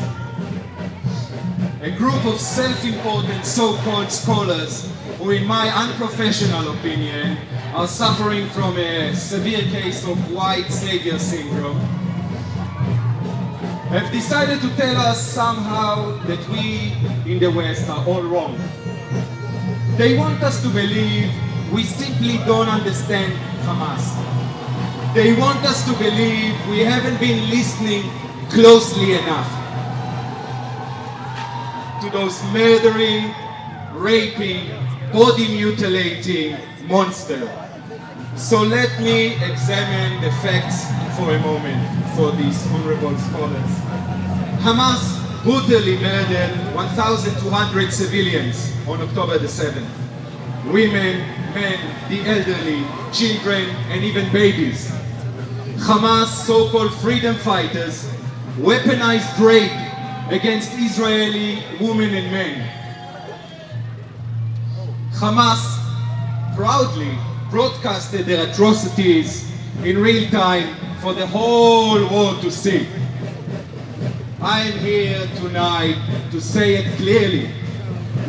a group of self-important so-called scholars who, in my unprofessional opinion, are suffering from a severe case of white savior syndrome, have decided to tell us somehow that we in the West are all wrong. They want us to believe we simply don't understand Hamas. They want us to believe we haven't been listening closely enough to those murdering, raping, body mutilating monsters. So let me examine the facts for a moment for these honorable scholars. Hamas brutally murdered 1,200 civilians on October the 7th. Women, men, the elderly, children, and even babies. Hamas so-called freedom fighters weaponized rape against Israeli women and men. Hamas proudly broadcasted their atrocities in real time for the whole world to see. I am here tonight to say it clearly.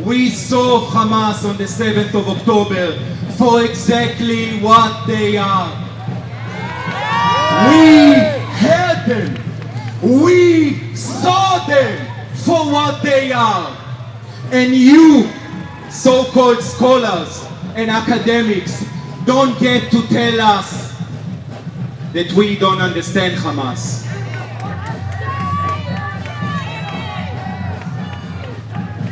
We saw Hamas on the 7th of October for exactly what they are. We heard them. We saw them for what they are. And you, so-called scholars and academics, don't get to tell us that we don't understand Hamas.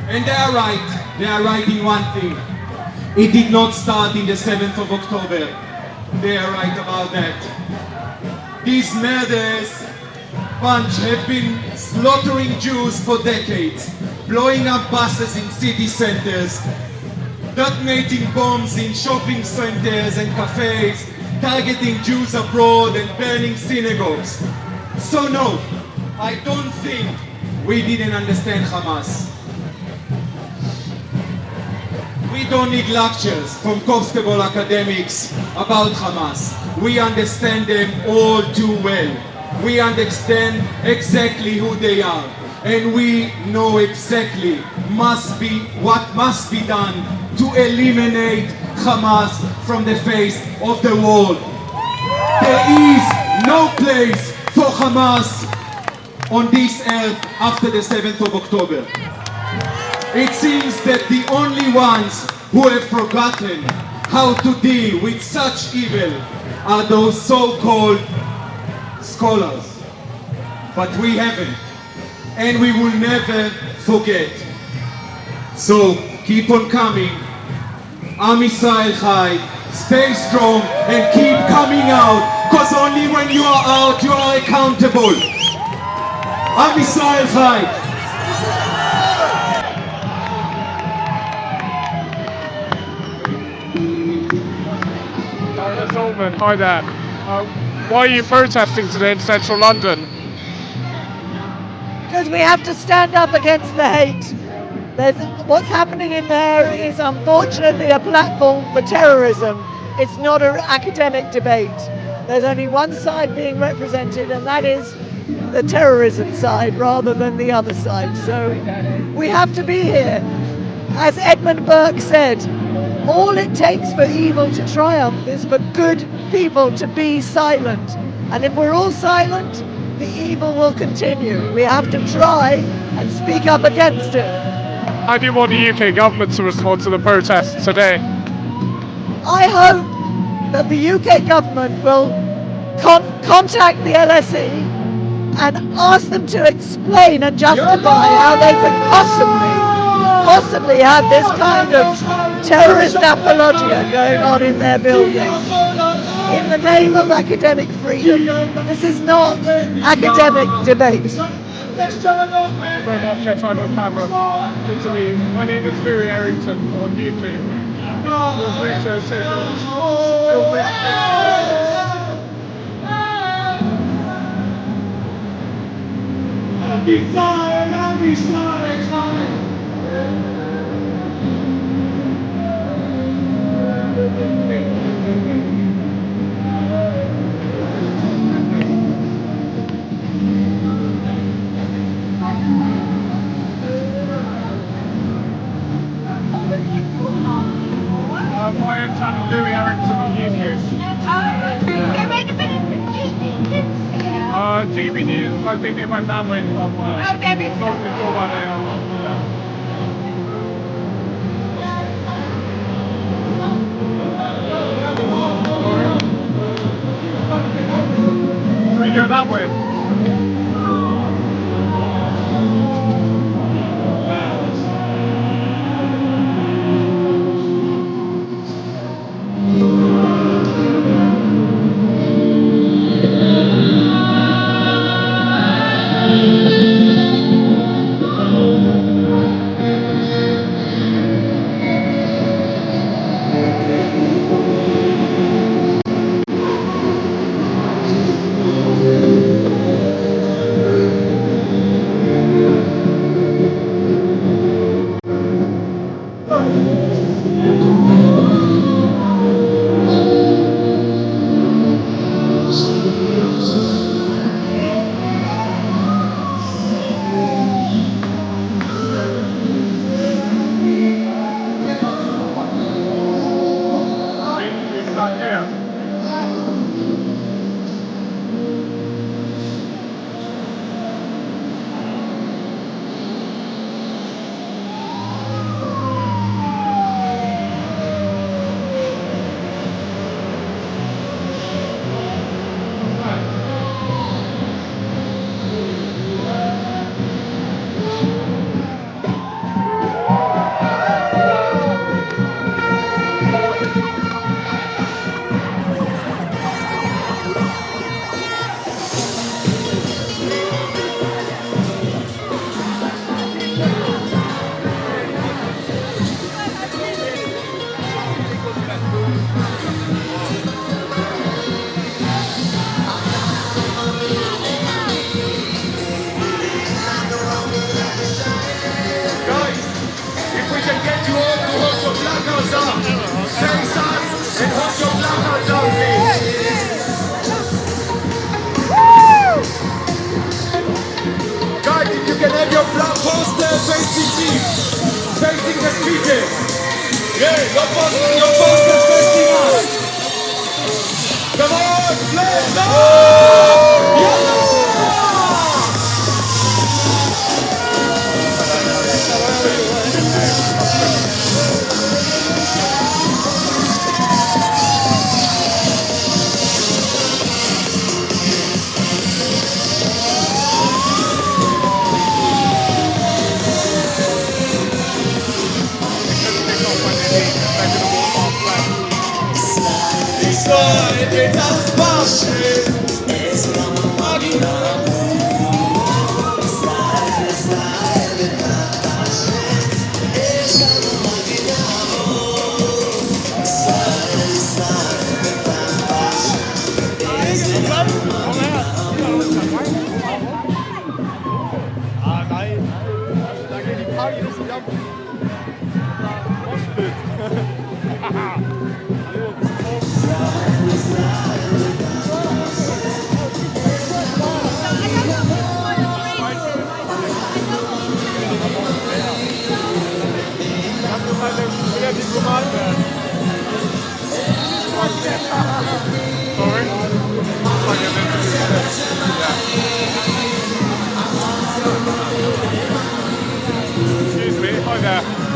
And they are right. They are right in one thing. It did not start in the 7th of October. They are right about that. These murderers bunch have been slaughtering Jews for decades, blowing up buses in city centers, detonating bombs in shopping centers and cafes, targeting Jews abroad and burning synagogues. So no, I don't think we didn't understand Hamas. We don't need lectures from comfortable academics about Hamas. We understand them all too well. We understand exactly who they are. And we know exactly what must be done to eliminate Hamas from the face of the world. There is no place for Hamas on this earth after the 7th of October. It seems that the only ones who have forgotten how to deal with such evil are those so-called scholars. But we haven't, and we will never forget. So keep on coming. Am Yisrael Chai, stay strong and keep coming out, because only when you are out you are accountable. Am Yisrael Chai. Baroness Elman, hi there. Why are you protesting today in central London? Because we have to stand up against the hate. What's happening in there is unfortunately a platform for terrorism. It's not an academic debate. There's only one side being represented, and that is the terrorism side rather than the other side. So we have to be here. As Edmund Burke said, all it takes for evil to triumph is for good people to be silent. And if we're all silent, the evil will continue. We have to try and speak up against it. How do you want the UK government to respond to the protests today? I hope that the UK government will contact the LSE and ask them to explain and justify how they could possibly have this kind of terrorist apologia going on in their building in the name of academic freedom. This is not academic debate. My name is Louis Errington on YouTube. My channel, Louis Errington on YouTube. TV News, I think they went that way somewhere. Not sure where they are. Can we go that way? Facing the speakers. Yeah, your posters facing us. Come on, let's go!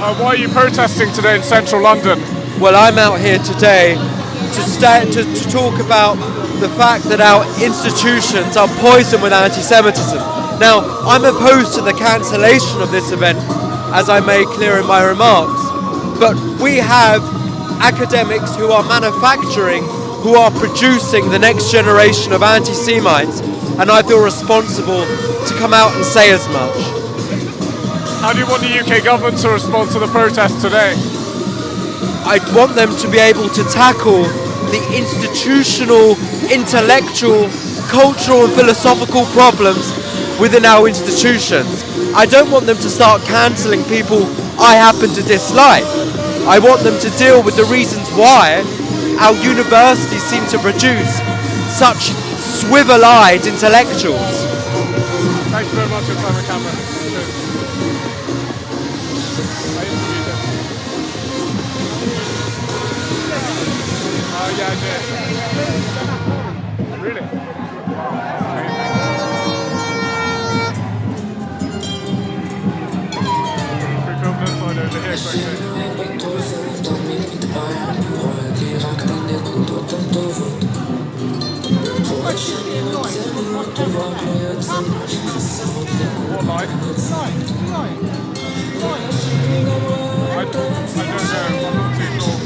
Why are you protesting today in central London? Well, I'm out here today to talk about the fact that our institutions are poisoned with anti-Semitism. Now, I'm opposed to the cancellation of this event, as I made clear in my remarks, but we have academics who are manufacturing, who are producing the next generation of anti-Semites, and I feel responsible to come out and say as much. How do you want the UK government to respond to the protest today? I want them to be able to tackle the institutional, intellectual, cultural and philosophical problems within our institutions. I don't want them to start cancelling people I happen to dislike. I want them to deal with the reasons why our universities seem to produce such swivel-eyed intellectuals. Thank you very much for the camera. Cheers. Yeah, I did. Really? We filmed this side over here What line? I don't know, I'm not too sure.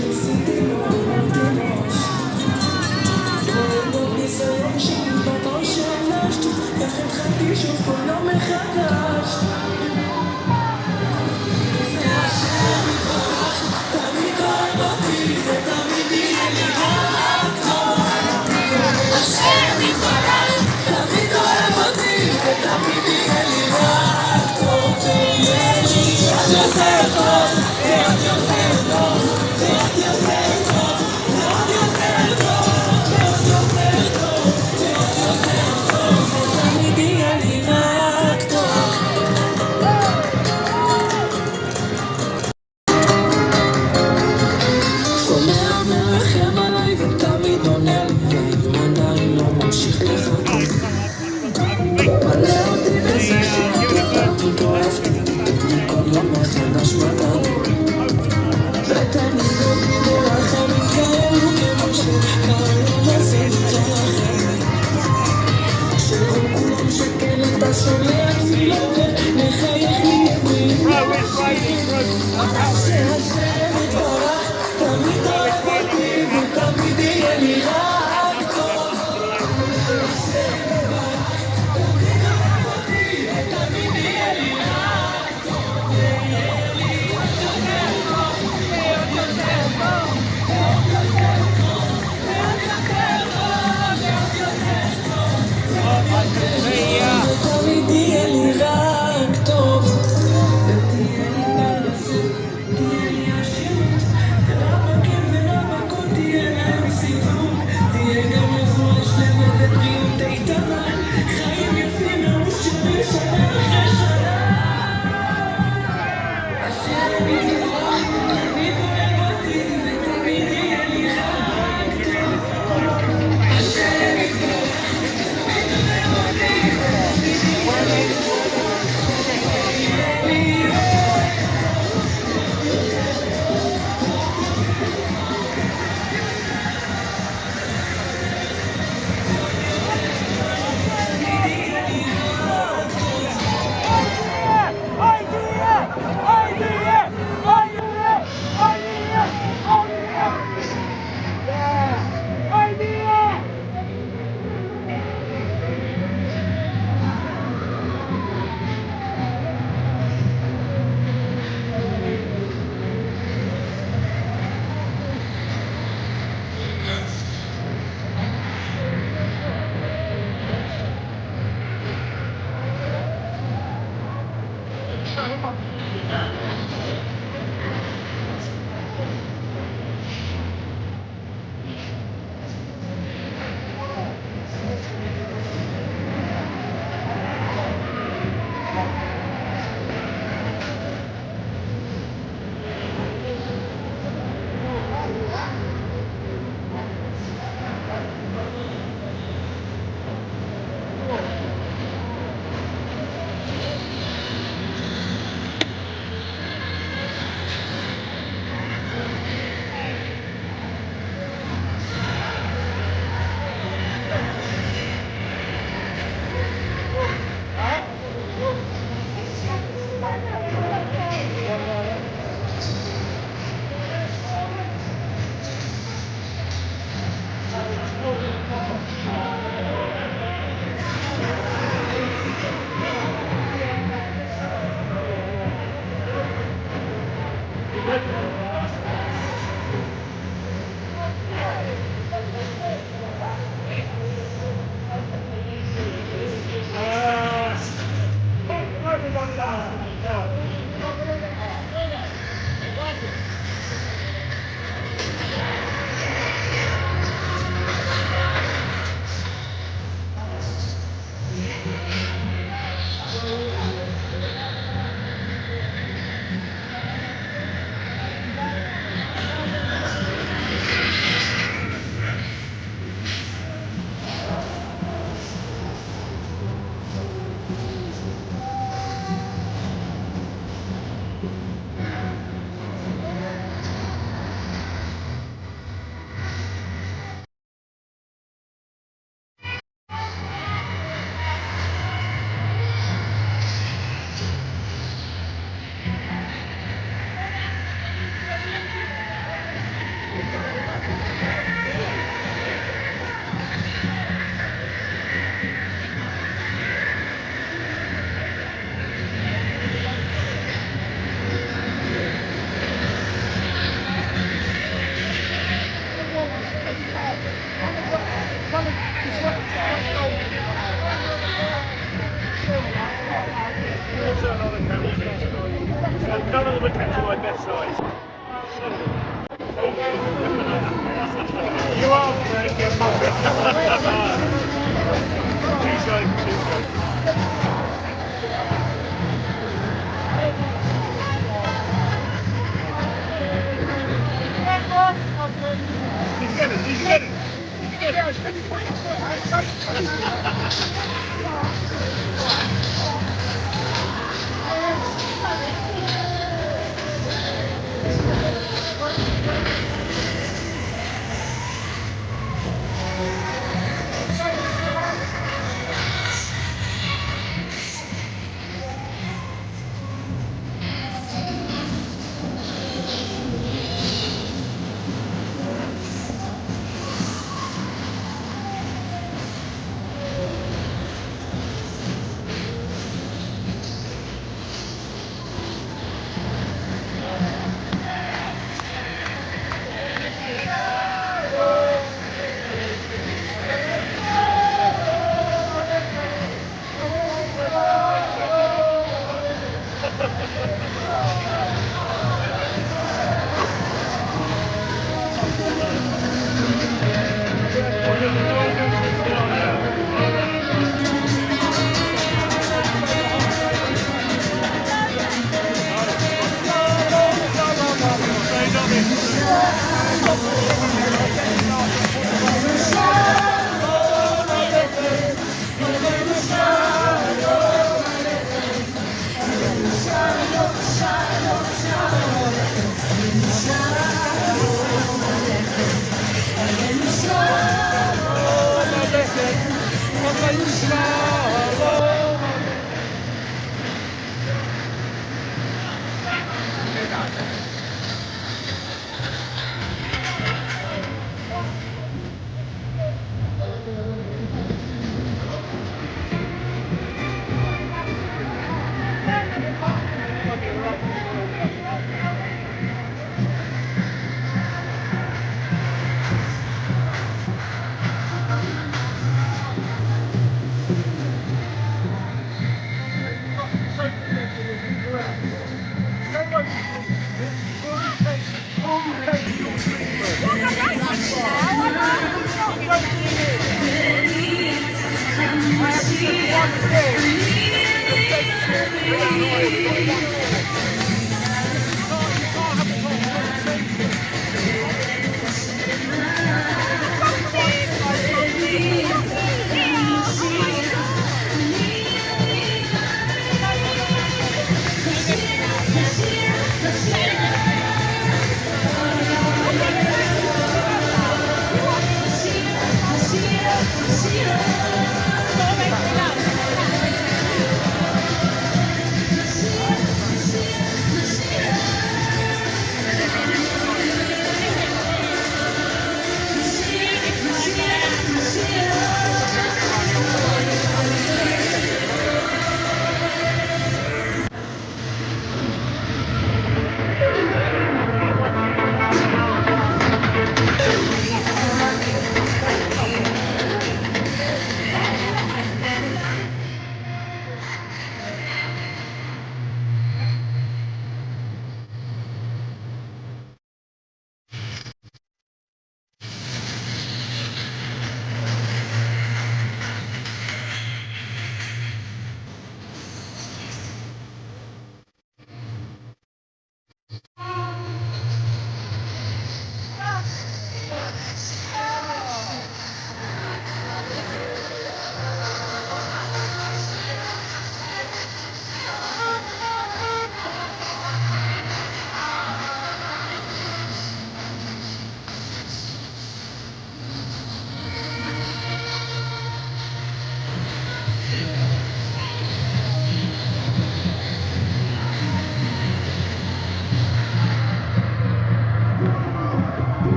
None of them are kept to my best size. You are breaking your pocket. Two sides, two sides. Did you get it? Did you get it? Did you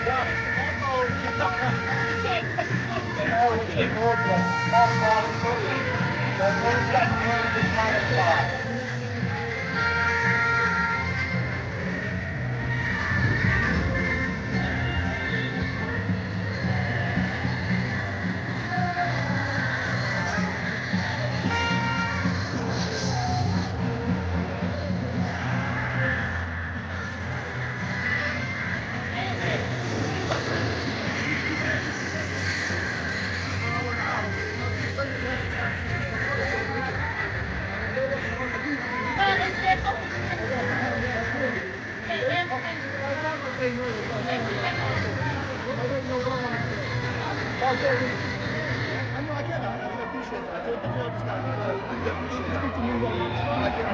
You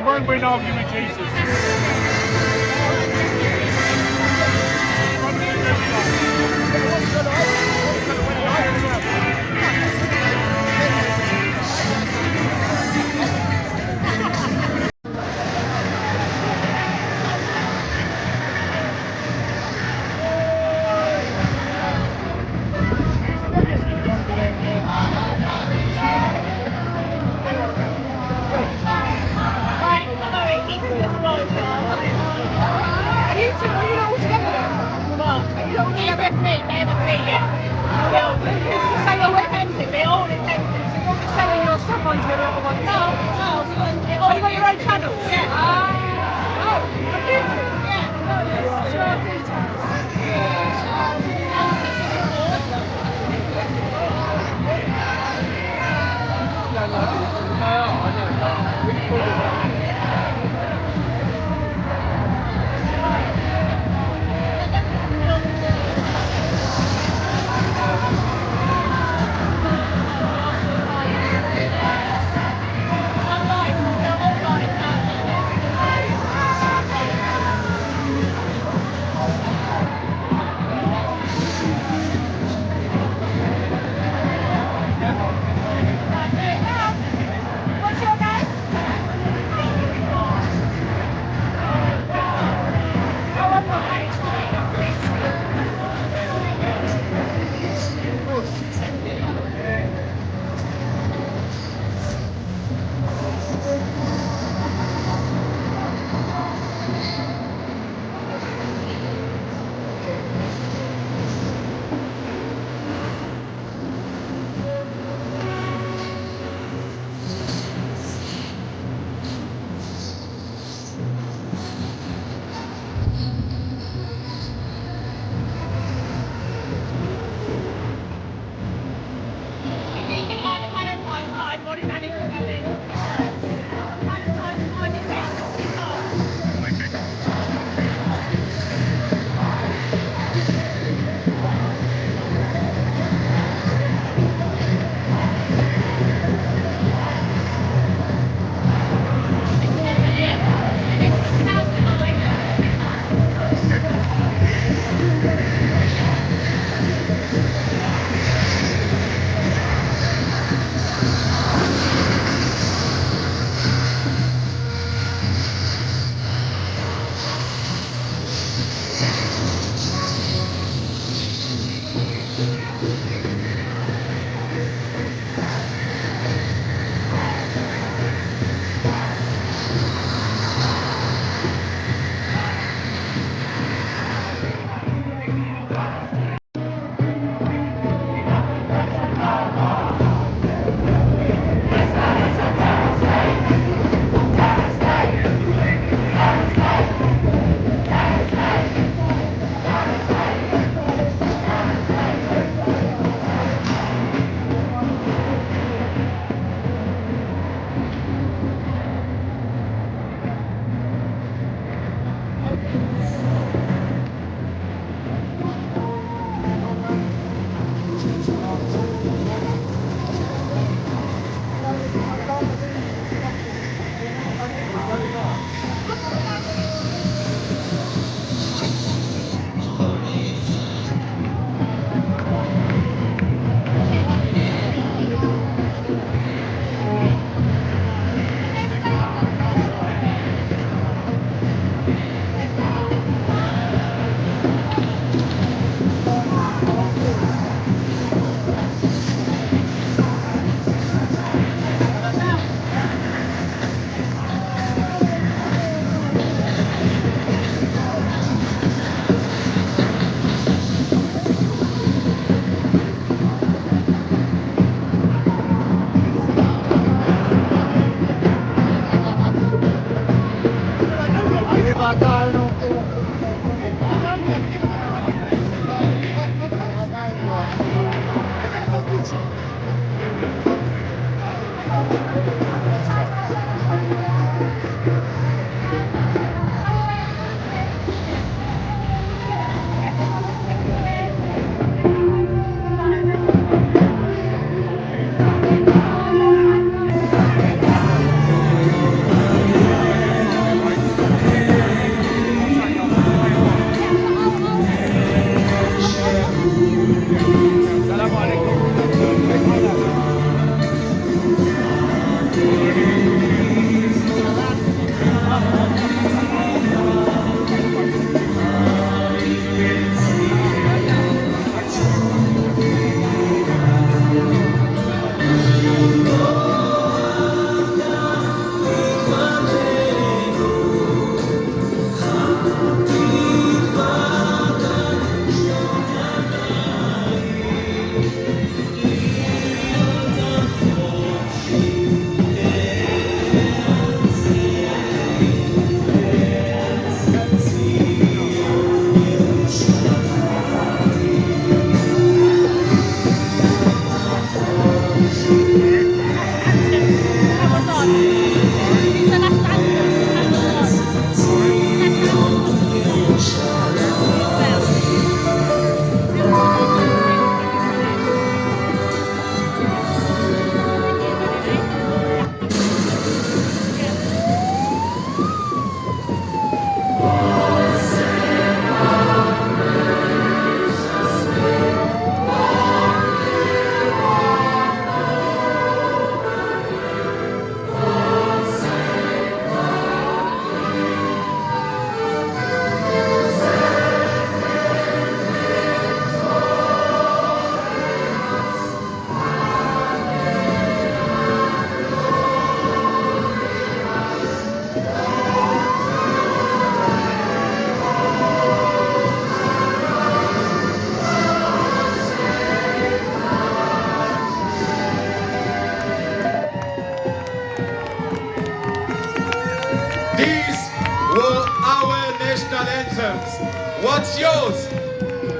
won't win arguing with Jesus.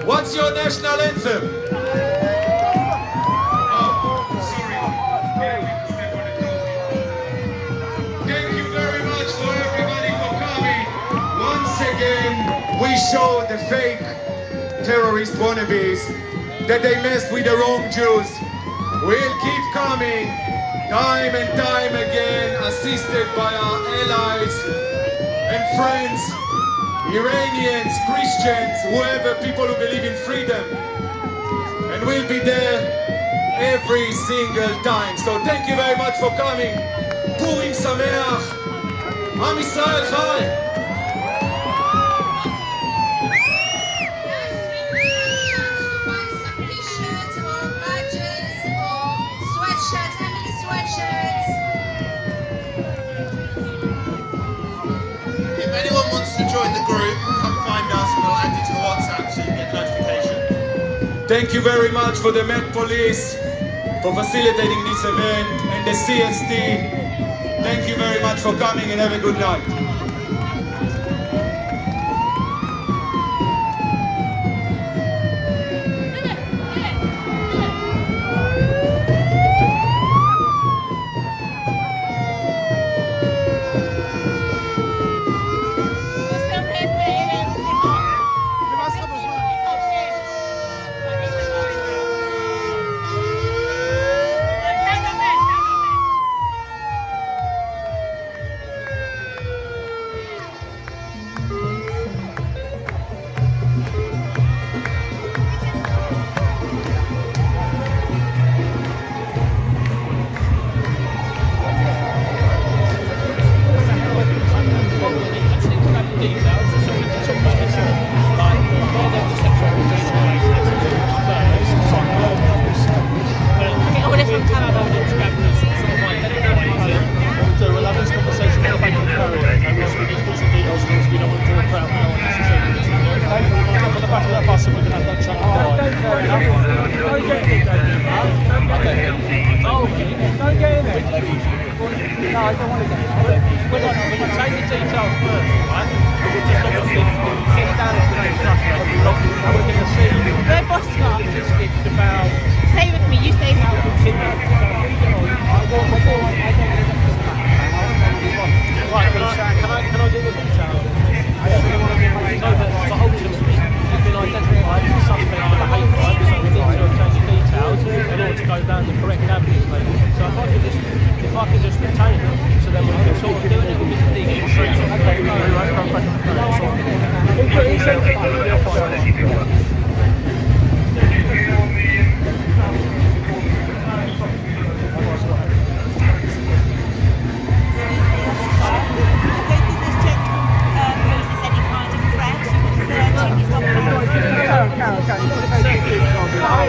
What's your national anthem? Oh, sorry. Thank you very much for everybody for coming. Once again, we show the fake terrorist wannabes that they messed with the wrong Jews. We'll keep coming time and time again, assisted by our allies and friends, Iranians, Christians, whoever, people who believe in freedom. And we'll be there every single time. So thank you very much for coming. Purim Sameach. Am Yisrael Chai. If anyone wants to join the group, come find us. We'll add you to the WhatsApp so you get notification. Thank you very much for the Met Police for facilitating this event and the CST. Thank you very much for coming and have a good night.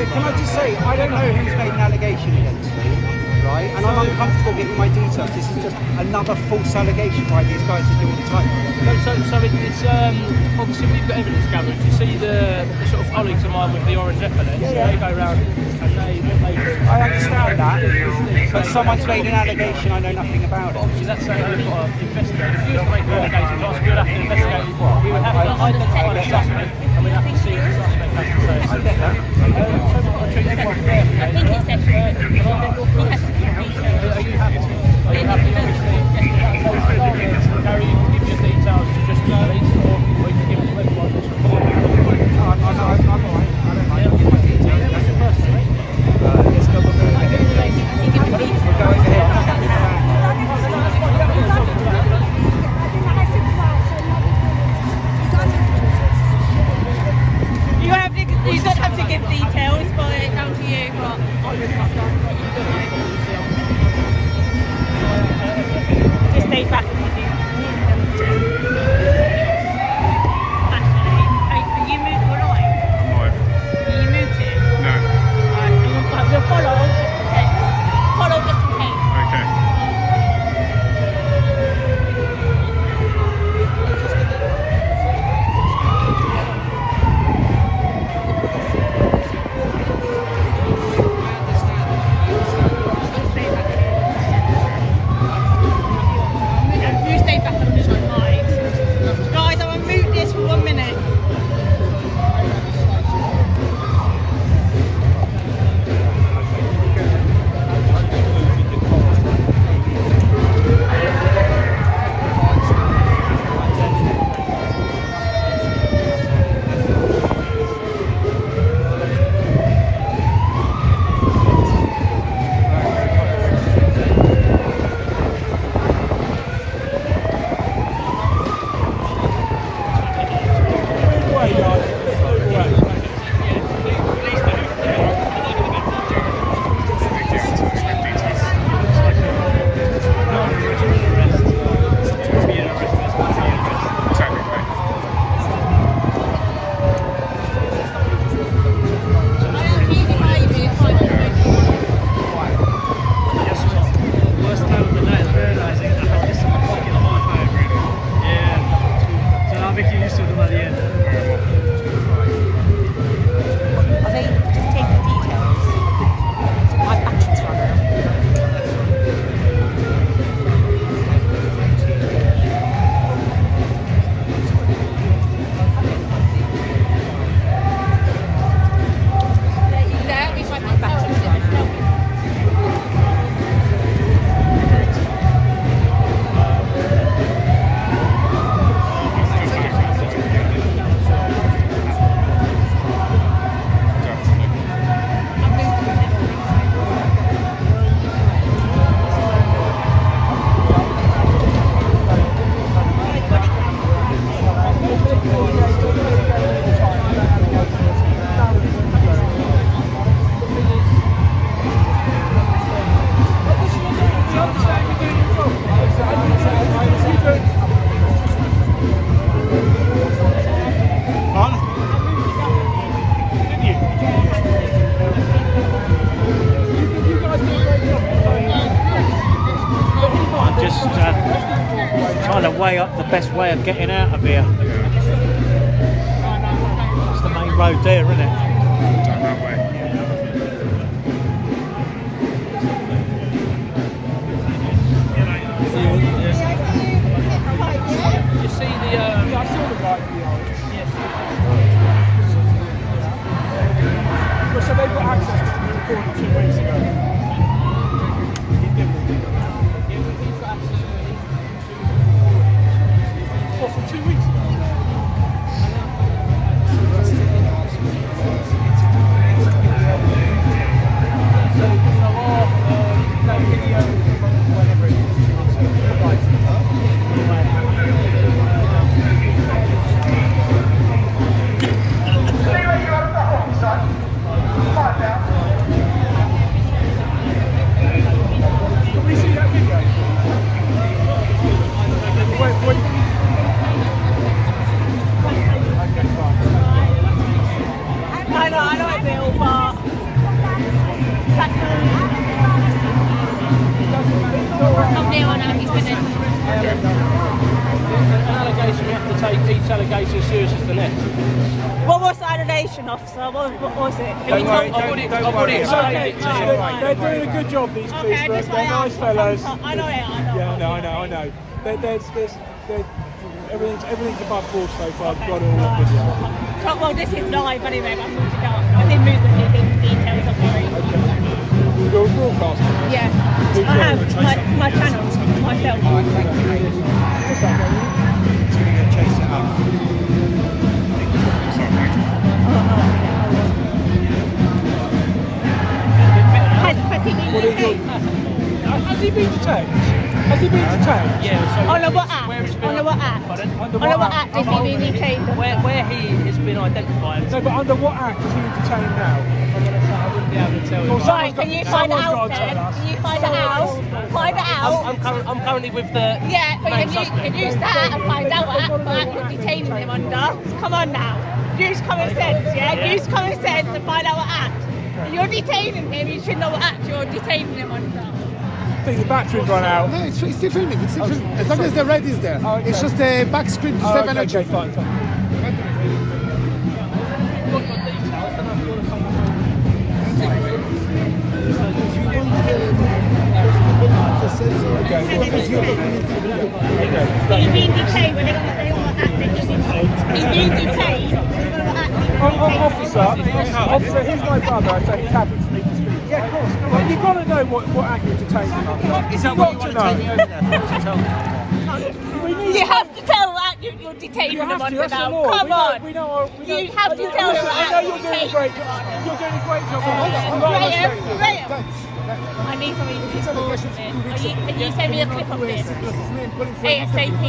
Can I just say, I don't know who's made an allegation against me, right? And I'm uncomfortable giving my details. This is just another false allegation by these guys who do all the time. No, so it's obviously we've got evidence gathered. You see the sort of colleagues of mine with the orange epaulets, they go around and they do. I understand that, but someone's made an allegation, I know nothing about it. Obviously that's something we've got to investigate. If you were to make allegations, we would have to investigate. We would have to identify the suspect and we'd have to see what the suspect has to say. I get that. I think it's Are you happy? Are you happy? Gary, you can give your details to just the police, or we can give it to everyone that's recording. I'm alright. I don't mind. I'll give my details. That's your first name. Let's go. We'll go over here. We'll go over here. You don't have to give details, know the best way of getting out of here. It's the main road there, isn't it? Down that way. You see the I saw the guy for the orange. Yes. Well, so they've got access to the recording 2 weeks ago. He's got access to it. What, from 2 weeks ago? So, no video from whenever it is. Right. Can we see that video? Wait. Okay, fine. I know it will, but from there on out, he's finished. An allegation, we have to take each allegation as serious as the next. What was the allegation, officer? What was it? I've already explained it to him. They're doing a good job, these police. They're nice fellows. I know it. Yeah, I know. Everything's above board so far. I've got it all on video. Well, this is live anyway, but I'm moving it up. I didn't move the details, I'm sorry. You're broadcasting? Yeah. I have my channel, myself. Alright, thank you. Just that going. It's going to chase it up. Has he been detained? Has he been detained? Has he been detained? Yeah. So On what act? On what act? On what act has he been detained? Where he has been identified. No, but under what act is he detained now? I wouldn't be able to tell you. Right, can you find it out then? Can you find it out? Find it out. I'm currently with the Yeah, but you can use that and find out what act you're detaining him under. Come on now. Use common sense, yeah? Use common sense and find out what act. If you're detaining him, you should know what act you're detaining him under. I think the battery's run out. No, it's still filming. It's still filming. As long as the red is there. Oh, okay. It's just a back screen to save energy. Okay, fine. He's being detained, but they don't know what act he's detained. He's being detained. Officer, he's my brother, so he's happy for me to speak. Yeah, of course. Well, you've got to know what act you're detained him under. Is that what you want to take me over there for? You have to tell what act you're detaining him under now. Come on. You have to tell him what act you're detaining him under. You're doing a great job. Graham, I need somebody to support this. Can you send me a clip of this? ASAP,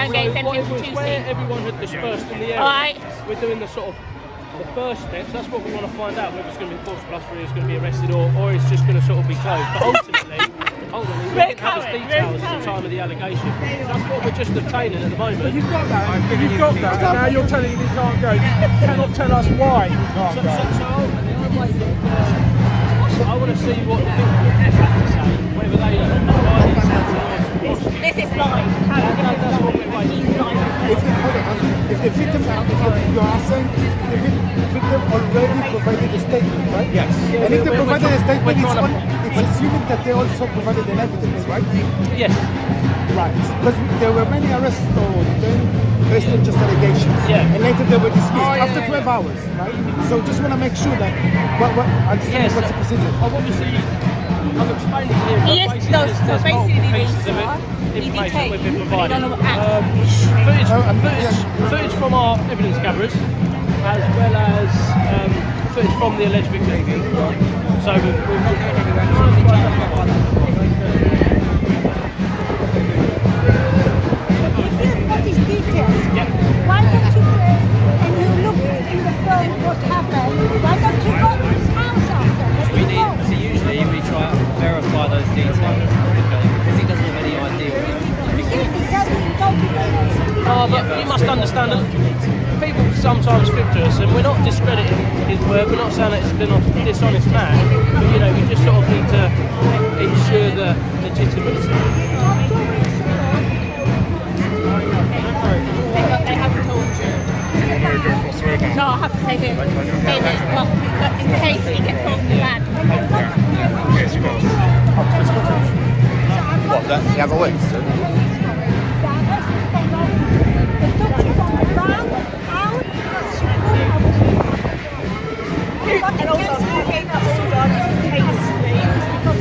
okay, send me to Where everyone had dispersed in the area, Alright. we're doing the sort of the first steps. That's what we want to find out, whether it's going to be forced plus 3, it's going to be arrested, or it's just going to sort of be closed. But ultimately we didn't have his details at the time of the allegation. That's what we're just obtaining at the moment. But you've got that, and now you're telling him he can't go. You cannot tell us why he can't go. I want to see what the people have to say, whether they This is live. That's what we're waiting for. If the victim, you are saying the victim already provided a statement, right? Yes. And if they provided a statement, it's assuming that they also provided an evidence, right? Yes. Right. Because there were many arrests based on just allegations. Yeah. And later they were dismissed after 12 hours, right? So just want to make sure that understand what's the procedure. I've explained it here. Yes, no, so basically information we've been they provided. don't know what act. Footage from our evidence gatherers, as well as footage from the alleged victim. So What is details? Why don't you go and you look in the film what happened? Why don't you go to his house after? So usually we try to verify those details, because he doesn't have any idea what but you must understand that people sometimes flip to us, and we're not discrediting his work, we're not saying that it's been a dishonest man, but we just sort of need to ensure the legitimacy. They haven't told you. No, I'll have to take it. Well, in case it gets put in the van. What, the other week? And also, who gave the order to detain us?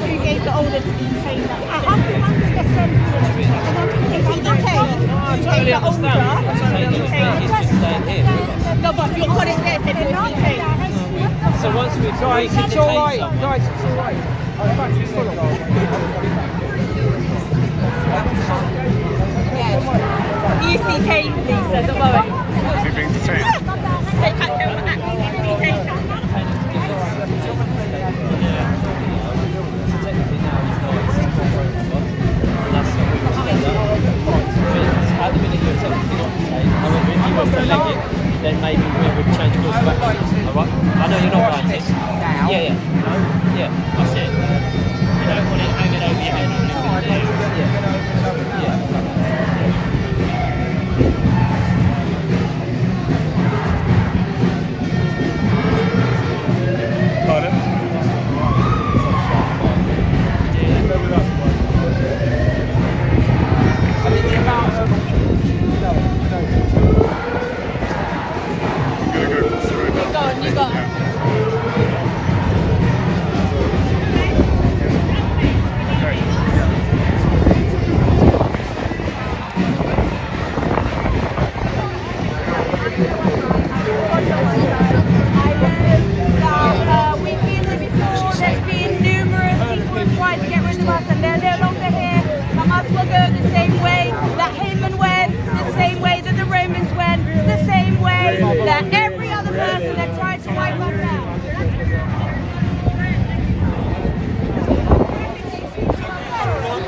Who gave the order to detain us? 100%. Is he detained? Who gave the order to detain us? No, but you've got it there, said he was detained. So once we've Guys, it's alright. Guys, it's alright. I'm back to full He's detained, Lisa, at the moment. Is he being detained? They can't go back. He's detained. At the minute you're technically not detained. However, if you want to leg it, then maybe we would change course of action. Alright? I know you're not writing. Yeah. Yeah, that's it. You don't want it hanging over your head or anything. Pardon? I think the amount of... You go. We've been here before, there's been numerous people who've tried to get rid of us and they're no longer here. Hamas will go the same way that Haman went, the same way that the Romans went, the same way that every other person that tried to wipe us out.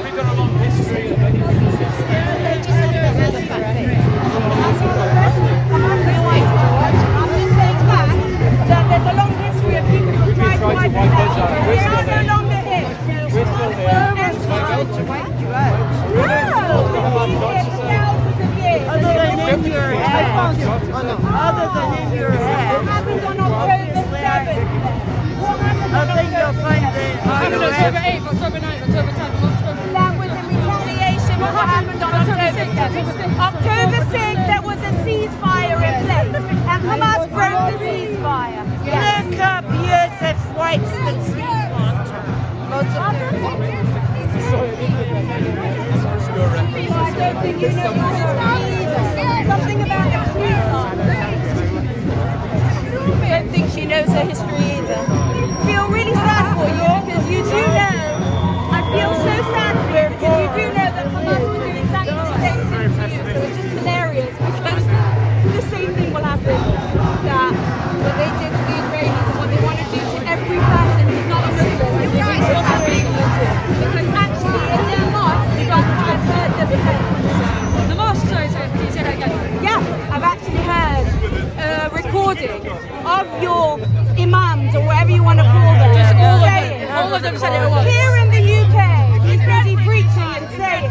We've got a long history of There's a long history of people who tried to wipe us out. They are no longer here. We're still here. Other than in your head. Other than in your head. What happened on October 7th? I think you'll find October 8th, October 9th, October 10th, October... That was in retaliation for what happened on October 6th. October 6th, there was a ceasefire in place, and Hamas broke the ceasefire. Look up Yosef's whites that want. Lots of I don't think you know either. Something about the I don't think she knows her history either. I feel really sad for you because you do know. I feel so sad for you because you do know that Hamas will do exactly the same thing to you. So it's just hilarious because the same thing will happen that what they did to the Israelis and what they want to do to every person who's not a Muslim. Because actually in their mosque, I've heard them The mosque, sorry, can you say that again? Yeah, I've actually heard a recording of your imams or whatever you want to call them. Just All of them said it once. Here in the UK, he's busy preaching and saying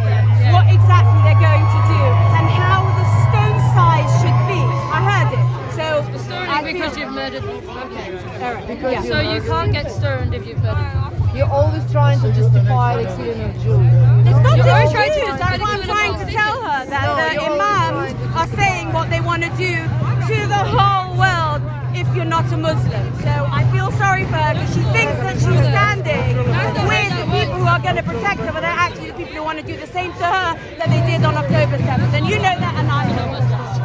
what exactly they're going to do and how the stone size should be. I heard it. So Stoning because you've murdered. Okay. Alright. So you can't get stoned if you've murdered. You're always trying to justify the killing of Jews. It's not You're always just trying to Jews. That's why I'm trying to tell her that the imams are saying what they want to do to the whole world if you're not a Muslim. So I feel sorry for her because she thinks that she's standing with the people who are going to protect her, but they're actually the people who want to do the same to her that they did on October 7th. And you know that and I know that.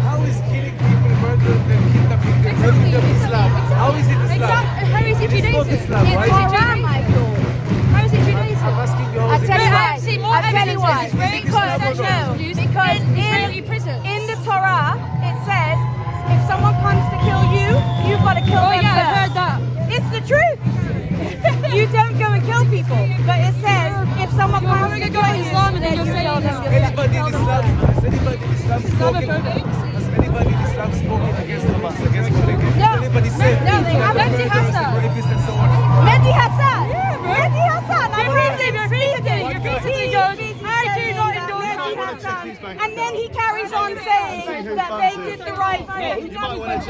How is killing people murder than kidnapping them Islam? How is it Islam? How is it Judaism? It's not Islam, right? How is it Judaism? I'm asking you, how I'll is it tell you Islam? why. I've seen more evidence Because because in prison. in the Torah it says if someone comes to kill you, you've got to kill them yeah, first. I've heard that. It's the truth. You don't go and kill people, but it says if someone comes to kill you, Islam and then then you you're kill them saying yourself. Anybody in Islam, has anybody in Islam spoken? Has anybody in Islam spoken against Hamas, against Palestine? No. Has anybody said No, they haven't. murderers, rapists, and so on? Mehdi Hassan. Mehdi Hassan. I heard him speaking. He basically goes, I do not endorse Mehdi Hassan You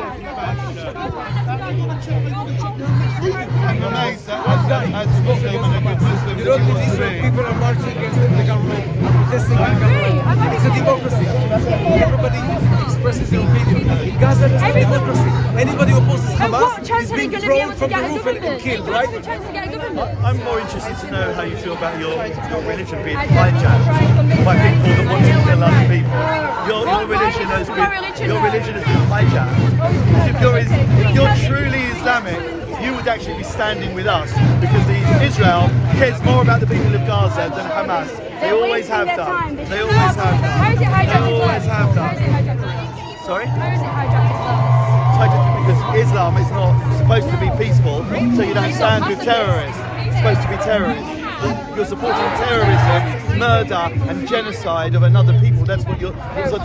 don't think Israeli people are marching against the government, protesting the government? It's a democracy. Everybody expresses their opinion. In Gaza, it's a democracy. Anybody who opposes Hamas is being thrown from the roof and killed, right? I'm more interested to know how you feel about your religion being hijacked by people that want to kill other people. Your religion has been hijacked. If you're truly Islamic, you would actually be standing with us, because Israel cares more about the people of Gaza than Hamas. They always have done. They always have done. They always have done. Sorry? It's hijacked because Islam is not supposed to be peaceful, so you don't stand with terrorists. It's supposed to be terrorists. You're supporting terrorism, murder and genocide of another people. That's what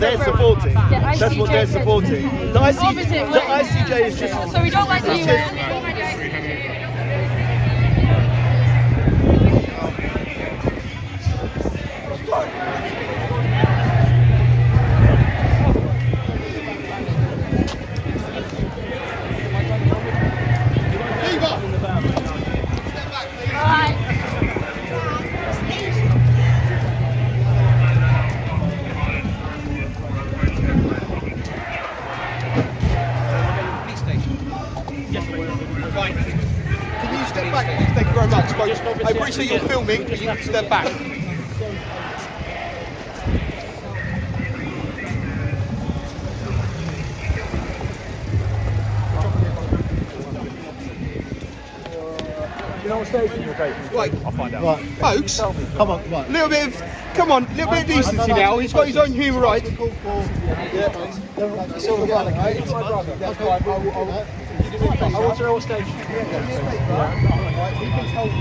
they're supporting. That's what they're supporting. The ICJ is just... So we don't like the UN. I appreciate you're filming, but you need to step back. You know what station you're taking? Right. I'll find out. Right. Folks, come on, right. Little bit of decency now. He's got his own human rights. It's all right, okay? It's my brother. That's fine. I want to know what station. He can tell you.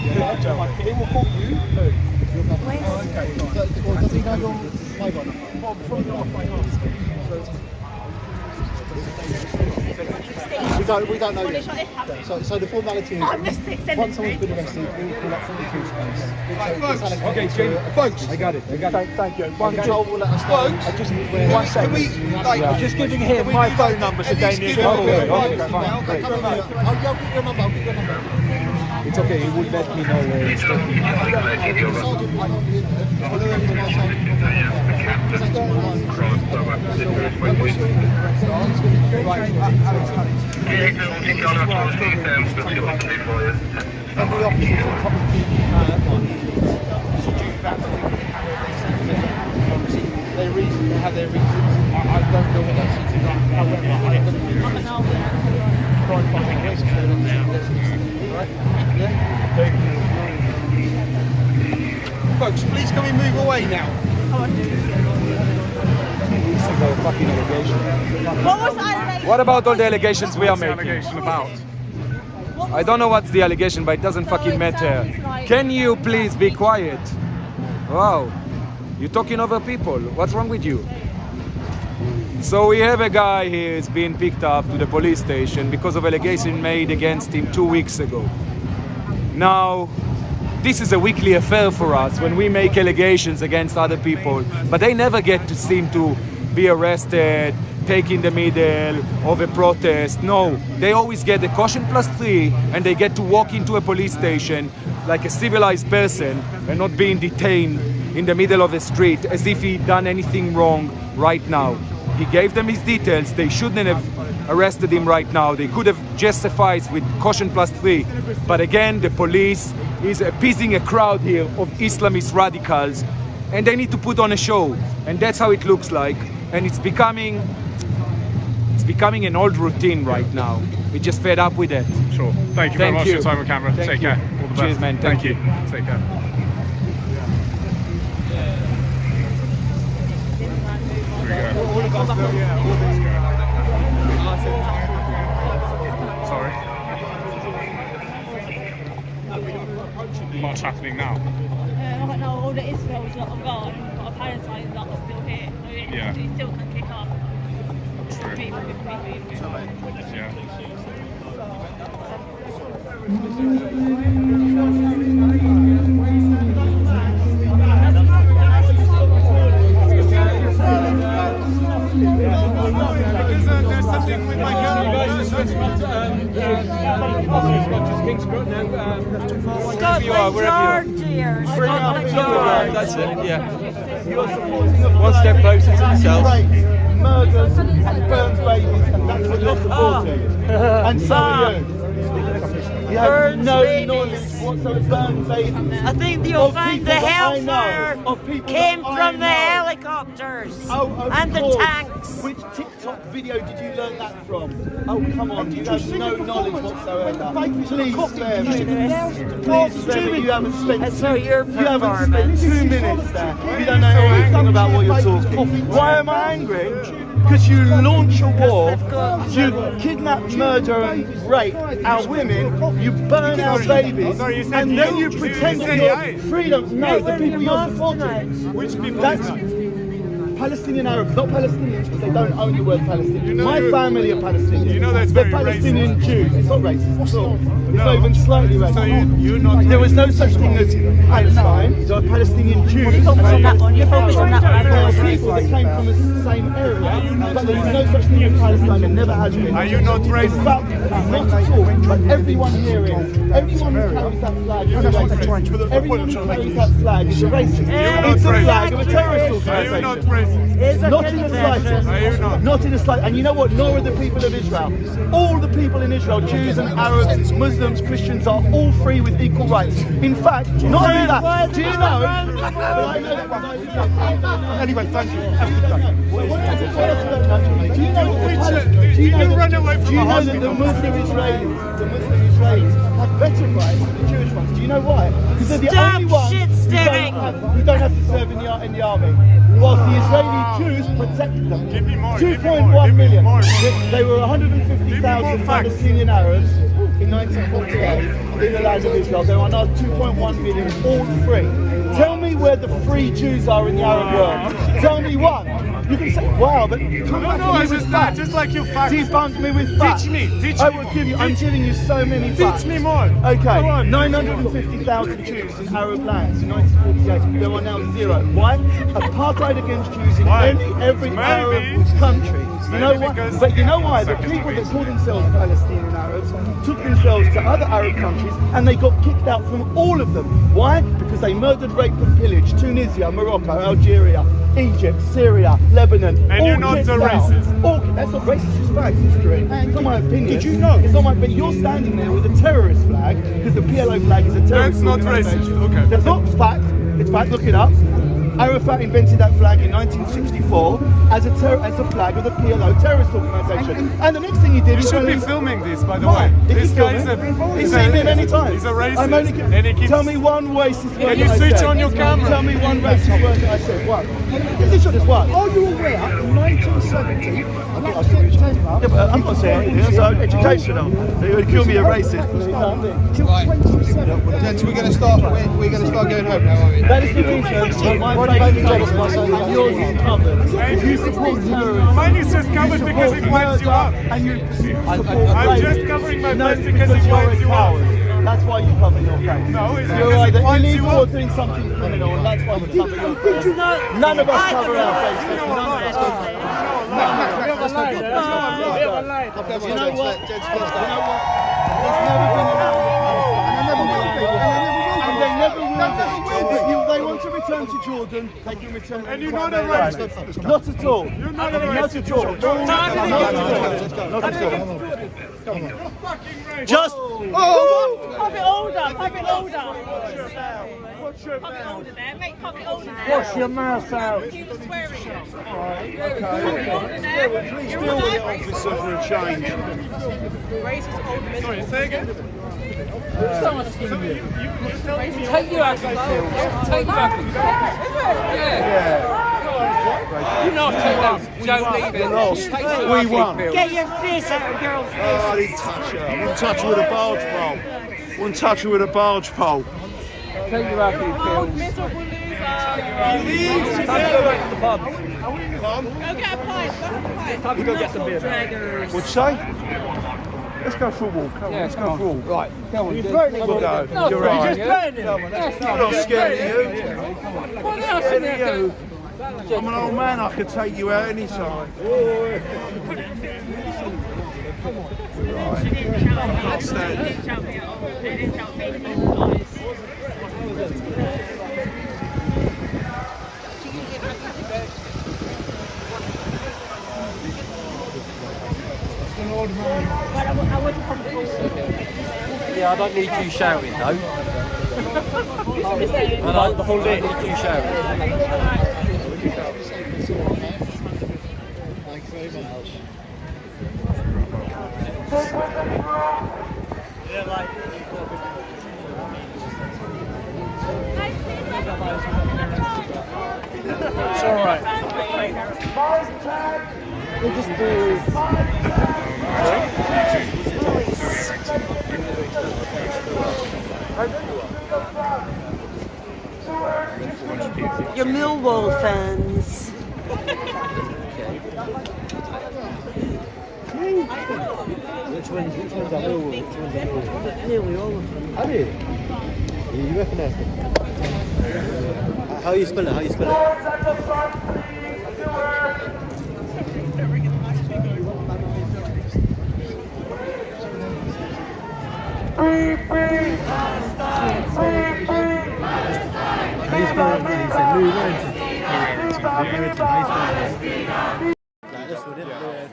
He will call you. Okay. Does he know your mobile number? We don't know yet. So the formality is once someone's been arrested, we will call up 42 space. Okay, folks. I got it. Thank you. One control will let us know. Just 1 second. I'm just giving him my phone number so Damien can call me. Okay, fine. I'll get your number. It's okay, he would let me know where it's taking. Every officer will probably they have their reasons. I don't know what that is. However, I am going to try and find a case now. Folks, please can we move away now? What about all the allegations we are making? Allegation about? I don't know what's the allegation, but it doesn't fucking matter. Can you please be quiet? Wow, you're talking over people. What's wrong with you? So we have a guy here who's being picked up to the police station because of allegation made against him 2 weeks ago. Now, this is a weekly affair for us when we make allegations against other people, but they never get to seem to be arrested, take in the middle of a protest. No, they always get a caution +3 and they get to walk into a police station like a civilized person and not being detained in the middle of the street as if he'd done anything wrong right now. He gave them his details. They shouldn't have arrested him right now. They could have justified with caution +3. But again, the police is appeasing a crowd here of Islamist radicals, and they need to put on a show. And that's how it looks like. And it's becoming an old routine right now. We're just fed up with it. Sure. Thank you very much for your time on camera. Take care. All the best. Cheers, man. Thank you. Take care. Sorry. What's happening now? I don't know, all the Israel's lot are gone, but Palestine lot are still here. So it Yeah. actually still can pick up. True. Yeah. There's something with Scotland Yard, dear. Scotland Yard. That's it, yeah. You're supporting one step closer to yourself. Murders and burns babies, and that's what you're supporting. And so are you. You have no knowledge whatsoever. Burns babies. I think you'll find the hellfire came from the helicopters and the tanks. Which TikTok video did you learn that from? Oh, come on, you have no knowledge whatsoever. Please spare me. Please spare me. You haven't spent So you're you haven't spent 2 minutes there. You don't know anything about what you're talking. Why am I angry? Because you launch a war, you kidnap, murder and rape our women, you burn our babies, and then you pretend that you're freedom. No, the people you're supporting. Which people? That's Palestinian Arabs, not Palestinians, because they don't own the word Palestinian. My family are Palestinian. You know that's They're very Palestinian racist. Jews. It's not racist at all. It's not even slightly racist. So you're not there was no such thing as Palestine. There are Palestinian Jews. You're focused on that one. There are people that came from the same area, but there is no such thing as Palestine. There never has been. Are you not racist? In fact, not at all. But everyone here is. Everyone who carries that flag is a racist. Everyone who carries that flag is a racist. It's a flag of a terrorist organisation. Are you not racist? Not in the slightest. Not in the slightest. And you know what? Nor are the people of Israel. All the people in Israel, Jews and Arabs, Muslims, Christians, are all free with equal rights. In fact, not only that, do you know? Anyway, thank you. Have a good day. Do you know that the Muslim Israelis have better rights than the Jewish ones? Do you know why? Because they're the only ones who don't have to serve in the army. Whilst the Israeli Jews protect them. 2.1 million. They were 150,000 Palestinian Arabs in 1948 in the land of Israel. There are now 2.1 million, all free. Tell me where the free Jews are in the Arab world. Tell me one. You can say, wow, but come back to me with facts. Just like you facts. Debunk me with facts. Teach me. I will give you. I'm giving you so many facts. Teach me more. Okay, 950,000 Jews in Arab lands in 1948. There are now 0. Why? Apartheid against Jews in every Arab country. You know what? But you know why? The people that call themselves Palestinian Arabs took themselves to other Arab countries and they got kicked out from all of them. Why? Because they murdered, raped and pillaged Tunisia, Morocco, Algeria, Egypt, Syria, Lebanon. And you're not the racist. That's not racist, it's fact, history. It's not my opinion. Did you know? It's not my opinion. You're standing there with a terrorist flag, because the PLO flag is a terrorist flag. That's not racist, okay. That's not fact. It's fact, look it up. Arafat invented that flag in 1964 as a flag of the PLO terrorist organisation. And the next thing he did You was... should be filming this, by the way. This guy is He's seen me many times. He's a racist. And he keeps, tell me one racist word. Can you switch on your camera? Tell me one racist word that I said. One. Just one. Are you aware in 1970? Yeah, but I'm not saying anything. That's educational. They would kill me a racist. Gents, we're going to start going home now, are we? That is the reason my favourite job is myself and yours is covered. If you support terrorism, mine is just covered because it winds you up. And you I'm just covering my face because it winds you up. That's why you cover your face. No, it's You're because either it winds you illegal or up. doing something criminal, and that's why you cover your face. None of us cover our faces. None of us cover. You know what? There's never been an and they never will. If they want to return to Jordan, they can return. And you're not a racist. Not at all. You're not a Not racist. at all. Not at all. Just. Pop it older, pop it older. Pop it older there, mate, pop it older there. Wash your mouth out. He was swearing. Please deal with it, officer, for a change. Racist old men. Sorry, say again? Take you out of the field. Take you out of the field. You know, don't leave it. We won. Get your face out of girl's face. I didn't touch her. I wouldn't touch her with a barge pole. Wouldn't touch her with a barge pole. Take you out of the field. Miserable loser. Time to go back to the pub. Go get a pint, Time to go get some beer. What'd you say? Let's go for a walk. Come on, let's go for a walk. Right, come on. We'll go. You're right. I'm not scared of you. What else in there? I'm an old man, I could take you out any time. She didn't shout at me. She didn't shout at me at all. They didn't shout at me. Yeah, I don't need you shouting though. I don't need you shouting. Thanks very much. It's all right. We'll just do Your Millwall fans. Which ones are Millwall? Which ones are Millwall? Nearly all of them. Have you? You recognise them? How you spell it? How you spell it? How you spell it? He said New Warrington. New Warrington. How you spell it? Like this one, yeah.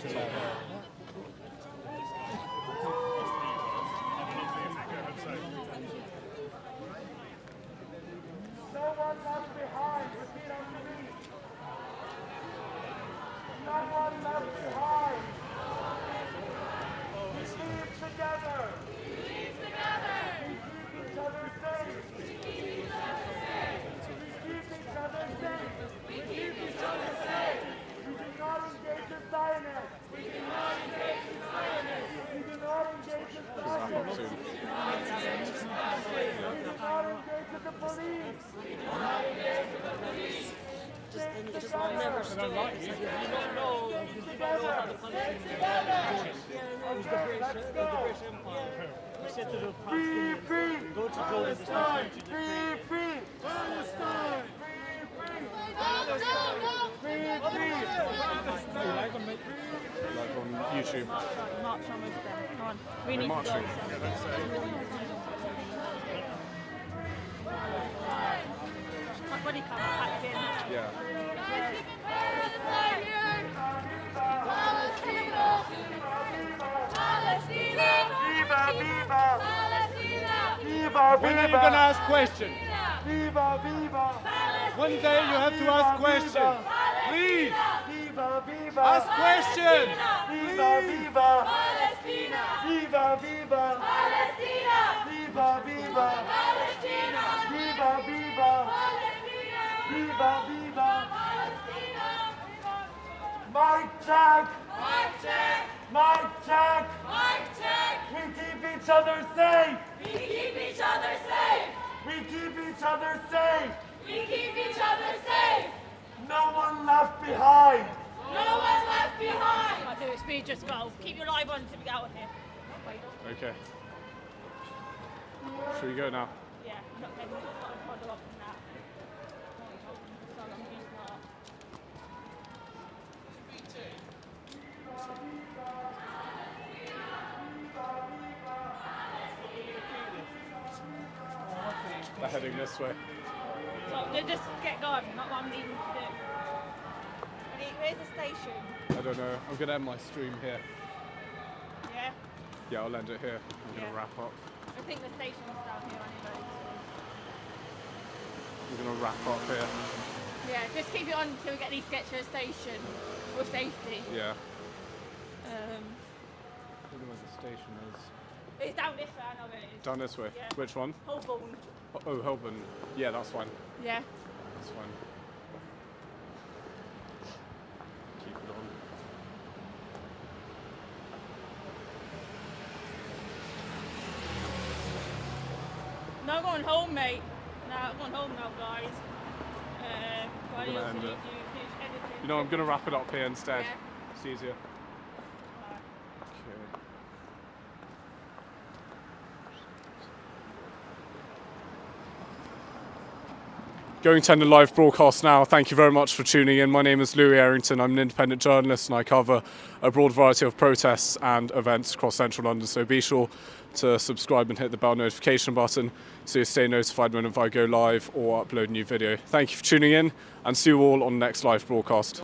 Like on YouTube. March on with them. Come on. We need marching. to go. Yeah, let's say. Everybody come back in. Yeah. When are you going to ask questions? Viva, viva. One day you have to ask questions. Please. Viva, viva. Ask questions. Viva, viva. Palestina. Viva, viva. Palestina. Viva, viva. Palestina. Viva, viva. Palestina. Viva, viva. Palestina. Mic check. Mic check. Mic check. Mic check. We keep each other safe. We keep each other safe. We keep each other safe. We keep each other safe. No one left behind. No one left behind. Can't do it, speed, just go. Keep your live on until we get out of here. Wait. Okay. Should we go now? Yeah, not maybe not follow up on that. So long as he's not. They're heading this way. So just get going, not what I'm needing to do. Where's the station? I don't know. I'm going to end my stream here. Yeah? Yeah, I'll end it here. I'm going to wrap up. I think the station's down here anyway. I'm going to wrap up here. Yeah, just keep it on until we at least get to a station for safety. Yeah. Um, I don't know where the station is. it's down this way, I know where it is. Down this way? Yeah. Which one? Holborn. Oh, Holborn. Yeah, that's fine. Yeah. That's fine. Keep it on. No, I'm going home, mate. No, I'm going home now, guys. I'm gonna end it. Editing. You know, I'm going to wrap it up here instead. Yeah. It's easier. Okay. going to end the live broadcast now. Thank you very much for tuning in. My name is Louis Errington. I'm an independent journalist and I cover a broad variety of protests and events across central London. So be sure to subscribe and hit the bell notification button so you stay notified whenever I go live or upload a new video. Thank you for tuning in and see you all on the next live broadcast.